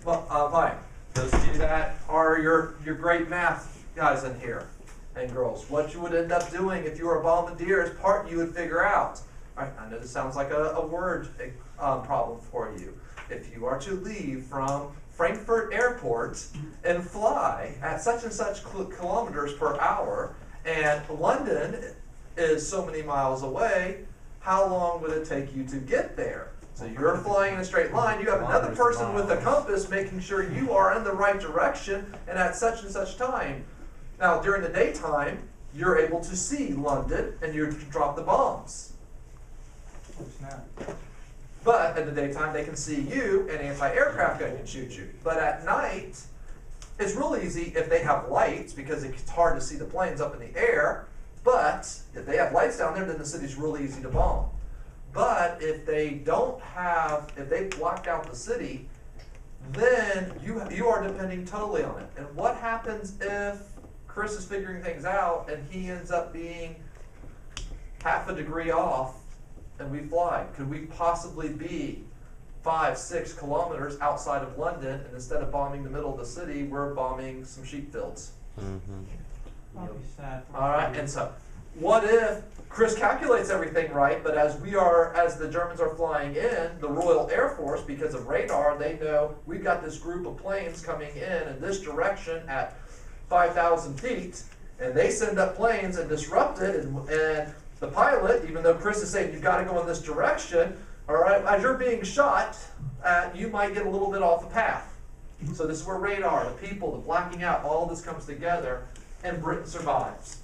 Fine. Those of you that are your great math guys in here and girls, what you would end up doing if you were a bombardier is part you would figure out. All right, I know this sounds like a word problem for you. If you are to leave from Frankfurt Airport and fly at such and such kilometers per hour, and London is so many miles away, how long would it take you to get there? So you're flying in a straight line, you have another person with a compass making sure you are in the right direction and at such and such time. Now, during the daytime, you're able to see London and you drop the bombs. Oh, snap. But in the daytime, they can see you, and anti-aircraft gun can shoot you. But at night, it's real easy if they have lights, because it's hard to see the planes up in the air. But if they have lights down there, then the city's really easy to bomb. But if they don't have, if they blocked out the city, then you are depending totally on it. And what happens if Chris is figuring things out and he ends up being half a degree off and we fly? Could we possibly be 5-6 kilometers outside of London, and instead of bombing the middle of the city, we're bombing some sheep fields? That'd be sad. All right, and so what if Chris calculates everything right, but as the Germans are flying in, the Royal Air Force, because of radar, they know we've got this group of planes coming in this direction at 5,000 feet, and they send up planes and disrupt it, and the pilot, even though Chris is saying you've got to go in this direction, all right, as you're being shot, you might get a little bit off the path. So this is where radar, the people, the blacking out, all this comes together, and Britain survives.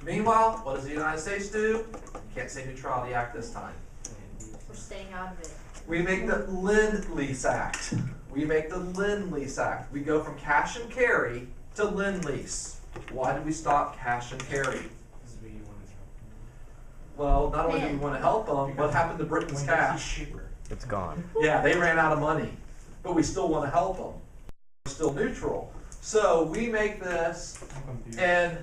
Meanwhile, what does the United States do? You can't say Neutrality Act this time. We're staying out of it. We make the Lend-Lease Act. We make the Lend-Lease Act. We go from cash and carry to Lend-Lease. Why did we stop cash and carry? Well, not only do we want to help them, what happened to Britain's cash? It's gone. Yeah, they ran out of money, but we still want to help them. We're still neutral. So we make this, and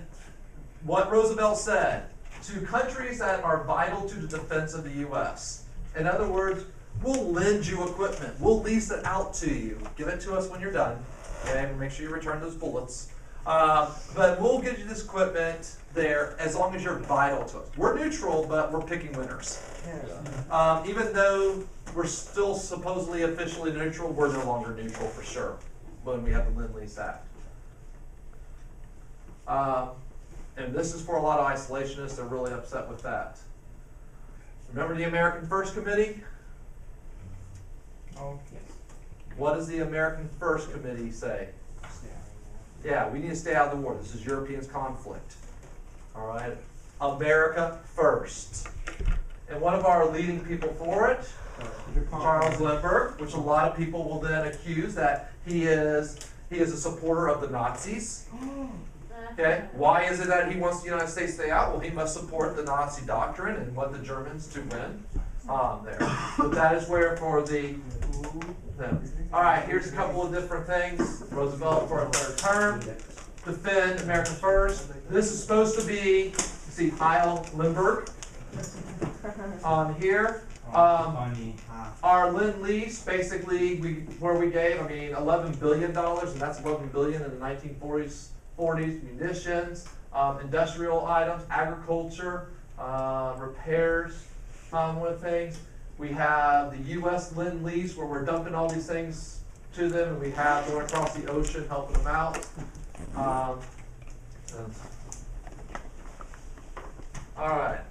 what Roosevelt said, to countries that are vital to the defense of the U.S. In other words, we'll lend you equipment. We'll lease it out to you. Give it to us when you're done. Okay, we'll make sure you return those bullets. But we'll give you this equipment there as long as you're vital to us. We're neutral, but we're picking winners. Even though we're still supposedly officially neutral, we're no longer neutral for sure when we have the Lend-Lease Act. And this is for a lot of isolationists. They're really upset with that. Remember the American First Committee? Oh, yes. What does the American First Committee say? Yeah, we need to stay out of the war. This is European conflict. All right? America first. And one of our leading people for it, Charles Lindbergh, which a lot of people will then accuse that he is a supporter of the Nazis. Okay, why is it that he wants the United States to stay out? Well, he must support the Nazi doctrine and want the Germans to win there. But that is where for the... All right, here's a couple of different things. Roosevelt for a third term. Defend America first. This is supposed to be, see, Heil Lindbergh on here. Our Lend-Lease, basically, we gave, $11 billion, and that's $11 billion in the 1940s, munitions, industrial items, agriculture, repairs, with things. We have the U.S. Lend-Lease, where we're dumping all these things to them, and we have going across the ocean helping them out. All right.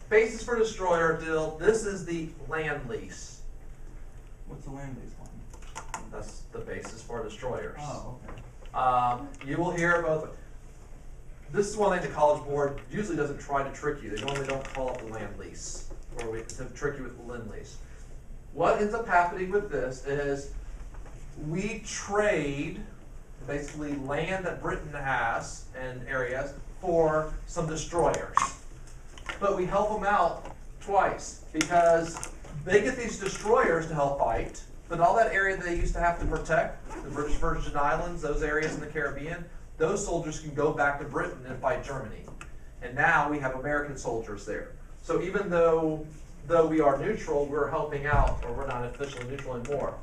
Basis for destroyer deal. This is the land lease. What's the Lend-Lease one? That's the basis for destroyers. Oh, okay. You will hear both. This is one thing the College Board usually doesn't try to trick you. They normally don't call it the land lease, or we to trick you with the Lend-Lease. What ends up happening with this is we trade basically land that Britain has and areas for some destroyers. but we help them out twice because they get these destroyers to help fight, but all that area they used to have to protect, the British Virgin Islands, those areas in the Caribbean, those soldiers can go back to Britain and fight Germany. And now we have American soldiers there. So even though we are neutral, we're helping out, or we're not officially neutral anymore.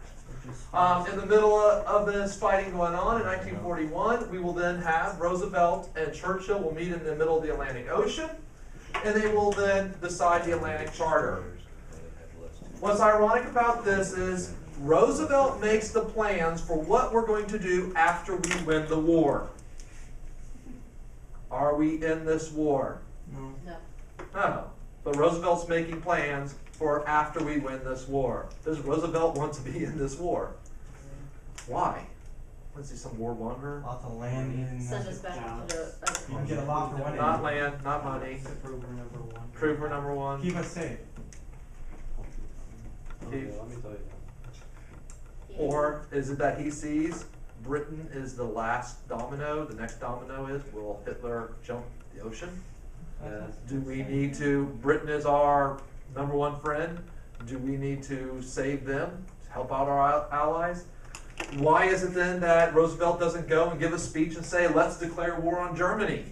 In the middle of this fighting going on in 1941, we will then have Roosevelt and Churchill will meet in the middle of the Atlantic Ocean, and they will then decide the Atlantic Charter. What's ironic about this is Roosevelt makes the plans for what we're going to do after we win the war. Are we in this war? No. No. No. But Roosevelt's making plans for after we win this war. Does Roosevelt want to be in this war? Why? Let's see, some war wonder? Lots of land and Send us back to you can get a lot for winning. Not land, not money. Prover number one. Prover number one. Keep us safe. Keep- Let me tell you. Or is it that he sees Britain is the last domino? The next domino is, will Hitler jump the ocean? Do we need to, Britain is our number one friend. Do we need to save them, to help out our allies? Why is it then that Roosevelt doesn't go and give a speech and say, let's declare war on Germany?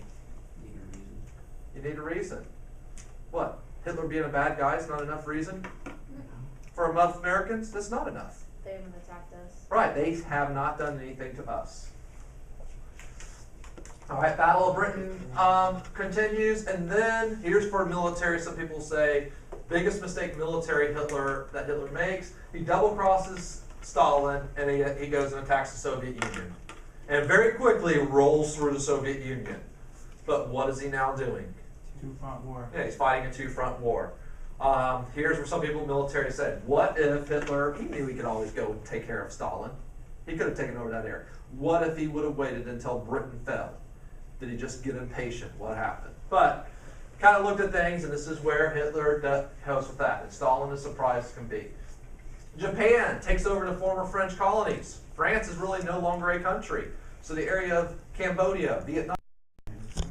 You need a reason. What? Hitler being a bad guy is not enough reason? For enough Americans, that's not enough. They haven't attacked us. Right, they have not done anything to us. All right, Battle of Britain continues, and then here's for military. Some people say biggest mistake military that Hitler makes. He double crosses Stalin, and he goes and attacks the Soviet Union, and very quickly rolls through the Soviet Union. But what is he now doing? Two-front war. Yeah, he's fighting a two-front war. Here's where some people in the military said, what if Hitler, he knew he could always go and take care of Stalin. He could have taken over that area. What if he would have waited until Britain fell? Did he just get impatient? What happened? But kind of looked at things, and this is where Hitler goes with that. And Stalin is surprised as can be. Japan takes over the former French colonies. France is really no longer a country. So the area of Cambodia, Vietnam.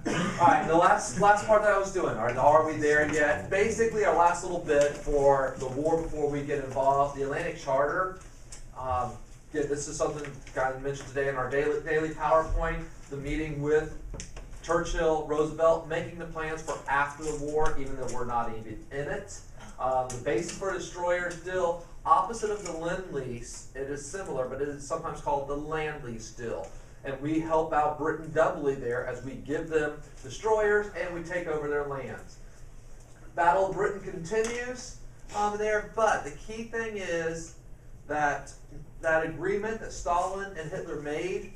Alright, the last part that I was doing, are we there yet? Basically, our last little bit for the war before we get involved, the Atlantic Charter. Yeah, this is something I mentioned today in our daily PowerPoint, the meeting with Churchill, Roosevelt, making the plans for after the war, even though we're not even in it. The basis for destroyers still, opposite of the Lend-Lease, it is similar, but it is sometimes called the Land-Lease still. And we help out Britain doubly there as we give them destroyers and we take over their lands. Battle of Britain continues there, but the key thing is that agreement that Stalin and Hitler made,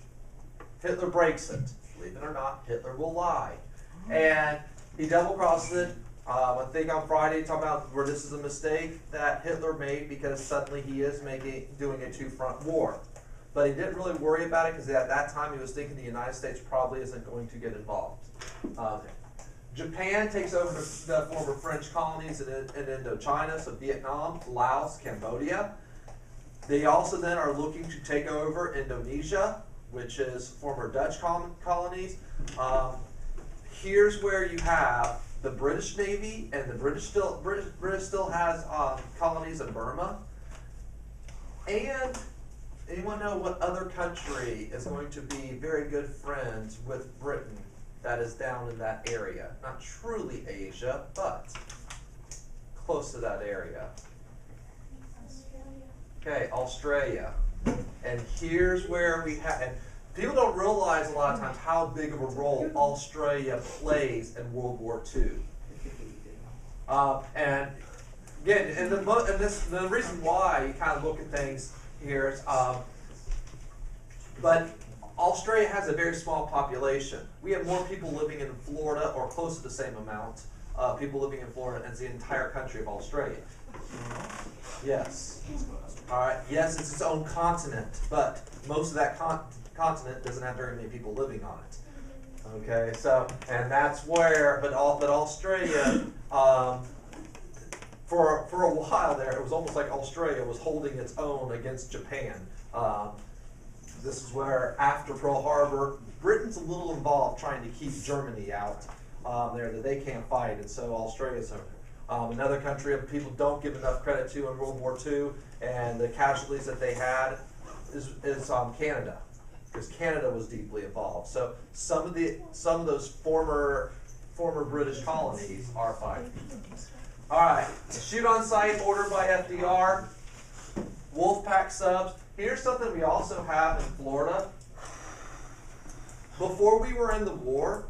Hitler breaks it. Believe it or not, Hitler will lie. And he double crosses it. I think on Friday, talking about where this is a mistake that Hitler made because suddenly he is doing a two-front war. But he didn't really worry about it because at that time he was thinking the United States probably isn't going to get involved. Japan takes over the former French colonies in Indochina, so Vietnam, Laos, Cambodia. They also then are looking to take over Indonesia, which is former Dutch colonies. Here's where you have the British Navy, and the British still has colonies in Burma. And anyone know what other country is going to be very good friends with Britain that is down in that area? Not truly Asia, but close to that area. Okay, Australia. And here's where we have, and people don't realize a lot of times how big of a role Australia plays in World War II. And again, the reason why you kind of look at things here is, but Australia has a very small population. We have more people living in Florida, or close to the same amount of people living in Florida as the entire country of Australia. Yes. All right. Yes, it's its own continent, but most of that continent doesn't have very many people living on it. Okay. So, and that's where, but Australia, for a while there, it was almost like Australia was holding its own against Japan. This is where, after Pearl Harbor, Britain's a little involved trying to keep Germany out. there that they can't fight, and so Australia's another country of people don't give enough credit to in World War II, and the casualties that they had is Canada, because Canada was deeply involved. So some of those former British colonies are fighting. All right, shoot on sight ordered by FDR. Wolfpack subs. Here's something we also have in Florida. Before we were in the war,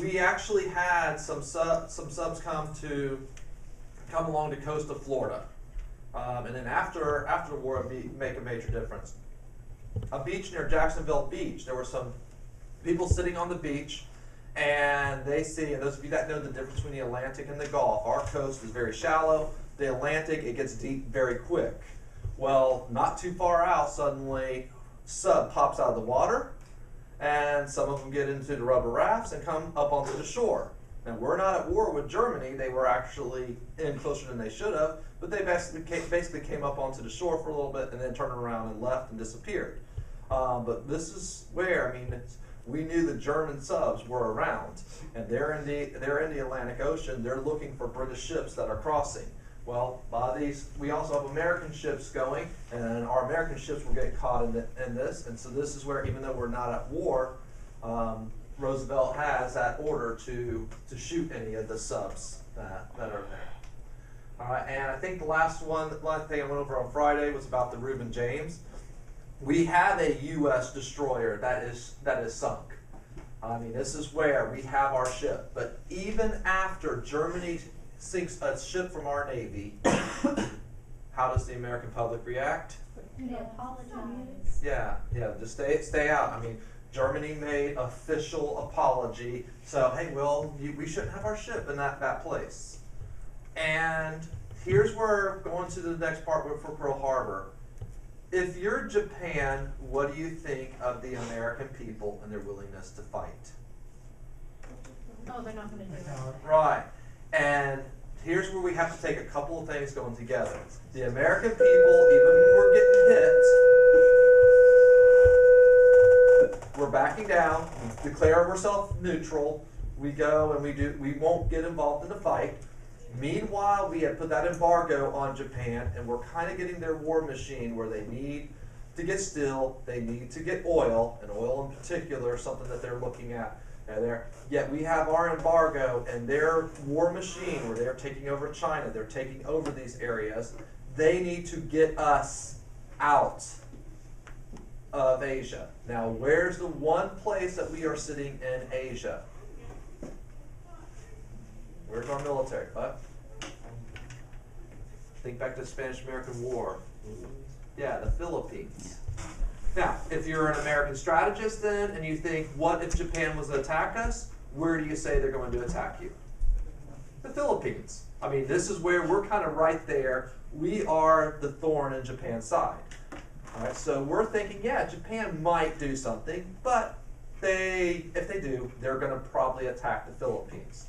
we actually had some subs come along the coast of Florida, and then after the war, it make a major difference. A beach near Jacksonville Beach, there were some people sitting on the beach, and they see, and those of you that know the difference between the Atlantic and the Gulf, our coast is very shallow. The Atlantic, it gets deep very quick. Well, not too far out, suddenly sub pops out of the water, and some of them get into the rubber rafts and come up onto the shore. Now, we're not at war with Germany. They were actually in closer than they should have, but they basically came up onto the shore for a little bit and then turned around and left and disappeared. But this is where, I mean, we knew the German subs were around, and they're in the Atlantic Ocean. They're looking for British ships that are crossing. Well, we also have American ships going, and our American ships will get caught in this. And so this is where, even though we're not at war, Roosevelt has that order to shoot any of the subs that are there. All right, and I think the last thing I went over on Friday was about the Reuben James. We have a U.S. destroyer that is sunk. I mean, this is where we have our ship. But even after Germany sinks a ship from our Navy, how does the American public react? They apologize. Yeah, just stay out. I mean, Germany made official apology. So, hey, well, we shouldn't have our ship in that place. And here's where, going to the next part for Pearl Harbor. If you're Japan, what do you think of the American people and their willingness to fight? Oh, they're not going to do it. Right. And here's where we have to take a couple of things going together. The American people, even when we're getting hit, we're backing down, we declare ourselves neutral, we go and we won't get involved in the fight. Meanwhile, we have put that embargo on Japan, and we're kind of getting their war machine where they need to get steel, they need to get oil, and oil in particular is something that they're looking at. Yet we have our embargo and their war machine where they're taking over China, they're taking over these areas. They need to get us out of Asia. Now, where's the one place that we are sitting in Asia? Where's our military? What? Think back to the Spanish-American War. Yeah, the Philippines. Now, if you're an American strategist then, and you think, what if Japan was to attack us? Where do you say they're going to attack you? The Philippines. I mean, this is where we're kind of right there. We are the thorn in Japan's side. All right, so we're thinking, yeah, Japan might do something, but if they do, they're going to probably attack the Philippines.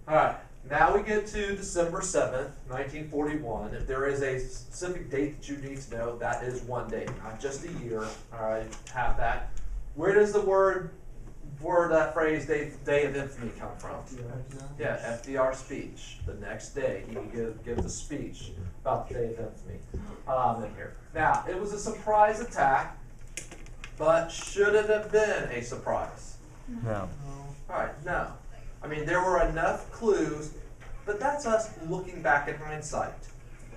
All right. Now we get to December 7th, 1941. If there is a specific date that you need to know, that is one day, not just a year. All right, have that. Where does the word that phrase day of infamy come from? Yeah, FDR speech. The next day, he gives a speech about the day of infamy in here. Now, it was a surprise attack, but should it have been a surprise? No. All right, no. I mean, there were enough clues, but that's us looking back in hindsight.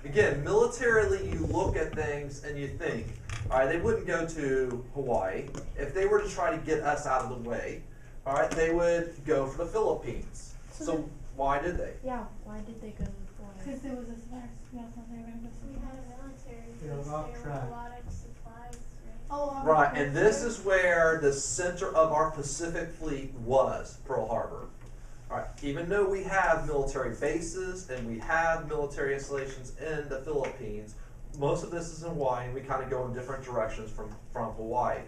Again, militarily, you look at things and you think, all right, they wouldn't go to Hawaii. If they were to try to get us out of the way, all right, they would go for the Philippines. So why did they? Yeah, why did they go to Hawaii? Because there was a spark. We had a military. They were off track. Right, and this is where the center of our Pacific Fleet was, Pearl Harbor. All right, even though we have military bases and we have military installations in the Philippines, most of this is in Hawaii, and we kind of go in different directions from Hawaii.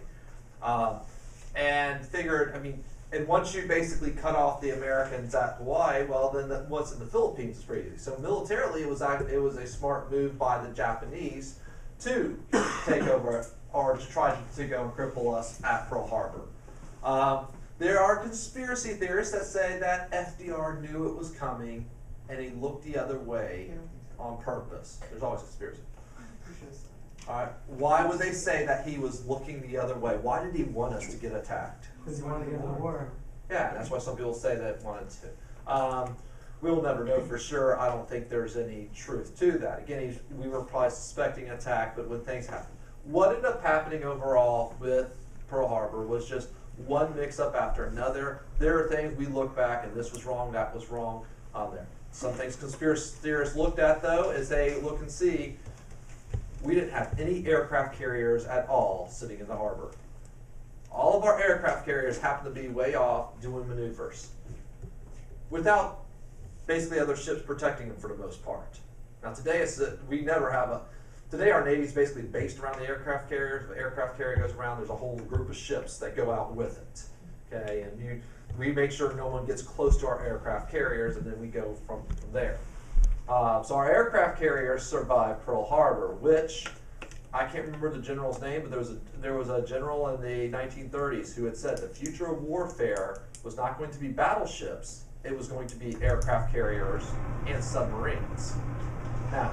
And figured, I mean, and once you basically cut off the Americans at Hawaii, well, then what's in the Philippines is pretty easy. So militarily, it was a smart move by the Japanese to take over or to try to go and cripple us at Pearl Harbor. There are conspiracy theorists that say that FDR knew it was coming and he looked the other way on purpose. There's always conspiracy. Alright, why would they say that he was looking the other way? Why did he want us to get attacked? Because he wanted to get into the war. Yeah, that's why some people say that wanted to. We'll never know for sure. I don't think there's any truth to that. Again, we were probably suspecting an attack, but when things happen. What ended up happening overall with Pearl Harbor was just one mix-up after another. There are things we look back and this was wrong, that was wrong on there. Some things conspiracy theorists looked at, though, is they look and see we didn't have any aircraft carriers at all sitting in the harbor. All of our aircraft carriers happened to be way off doing maneuvers without basically other ships protecting them for the most part. Now today we never have a, today our Navy's basically based around the aircraft carriers. If the aircraft carrier goes around, there's a whole group of ships that go out with it. Okay, and we make sure no one gets close to our aircraft carriers, and then we go from there. So our aircraft carriers survived Pearl Harbor, which I can't remember the general's name, but there was a general in the 1930s who had said the future of warfare was not going to be battleships, it was going to be aircraft carriers and submarines. Now,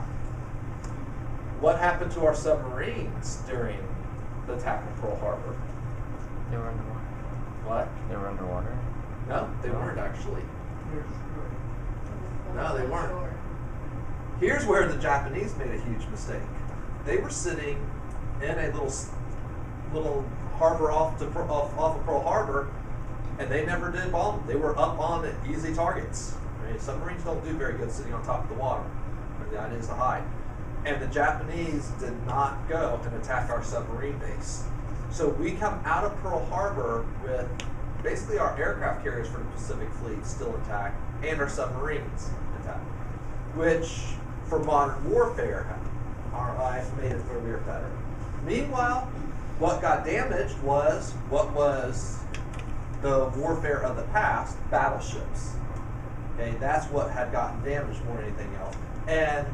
what happened to our submarines during the attack of Pearl Harbor? They were underwater. What? They were underwater. No, they weren't actually. No, they weren't. Here's where the Japanese made a huge mistake. They were sitting in a little harbor off of Pearl Harbor, and they never did bomb. They were up on easy targets. I mean, submarines don't do very good sitting on top of the water. The idea is to hide. And the Japanese did not go and attack our submarine base. So we come out of Pearl Harbor with basically our aircraft carriers for the Pacific Fleet still intact and our submarines intact, which for modern warfare, our eyes made it where we were better. Meanwhile, what got damaged was what was the warfare of the past, battleships. Okay, that's what had gotten damaged more than anything else. And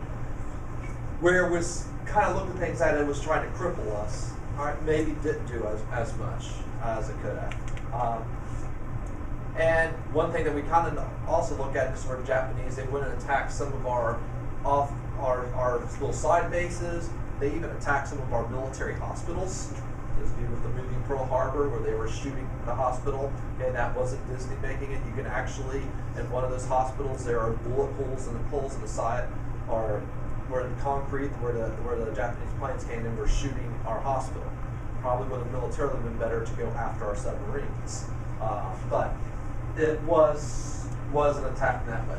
where it was kind of looking at things that it was trying to cripple us, all right, maybe didn't do as much as it could have. And one thing that we kind of also look at is where the Japanese, they went and attacked some of our little side bases. They even attacked some of our military hospitals. This view with the movie Pearl Harbor, where they were shooting the hospital. Okay, that wasn't Disney making it. You can actually, in one of those hospitals, there are bullet holes in the side, or where the concrete, where the Japanese planes came in, were shooting our hospital. Probably would have militarily been better to go after our submarines, but it was an attack in that way.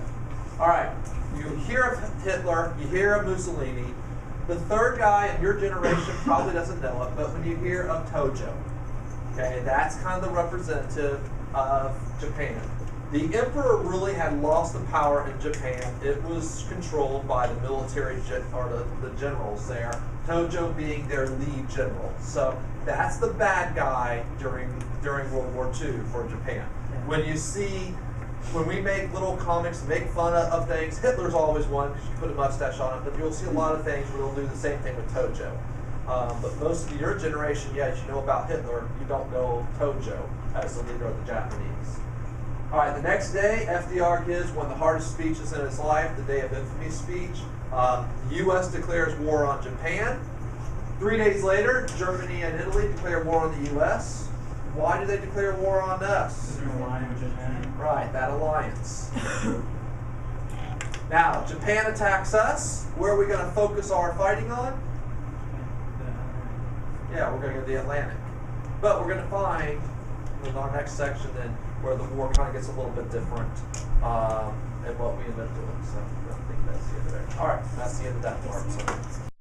All right, you hear of Hitler, you hear of Mussolini. The third guy in your generation probably doesn't know it, but when you hear of Tojo, okay, that's kind of the representative of Japan. The emperor really had lost the power in Japan. It was controlled by the military, or the generals there, Tojo being their lead general. So that's the bad guy during World War II for Japan. When we make little comics, make fun of things, Hitler's always one because you put a mustache on it, but you'll see a lot of things where they'll do the same thing with Tojo. But most of your generation, yes, you know about Hitler, you don't know Tojo as the leader of the Japanese. All right, the next day, FDR gives one of the hardest speeches in his life, the Day of Infamy speech. The U.S. declares war on Japan. 3 days later, Germany and Italy declare war on the U.S. Why do they declare war on us? Right, that alliance. Now, Japan attacks us. Where are we going to focus our fighting on? Yeah, we're going to go to the Atlantic. But we're going to find, in our next section, then, where the war kind of gets a little bit different and what we end up doing. So I think that's the end of it. All right, that's the end of that part. So.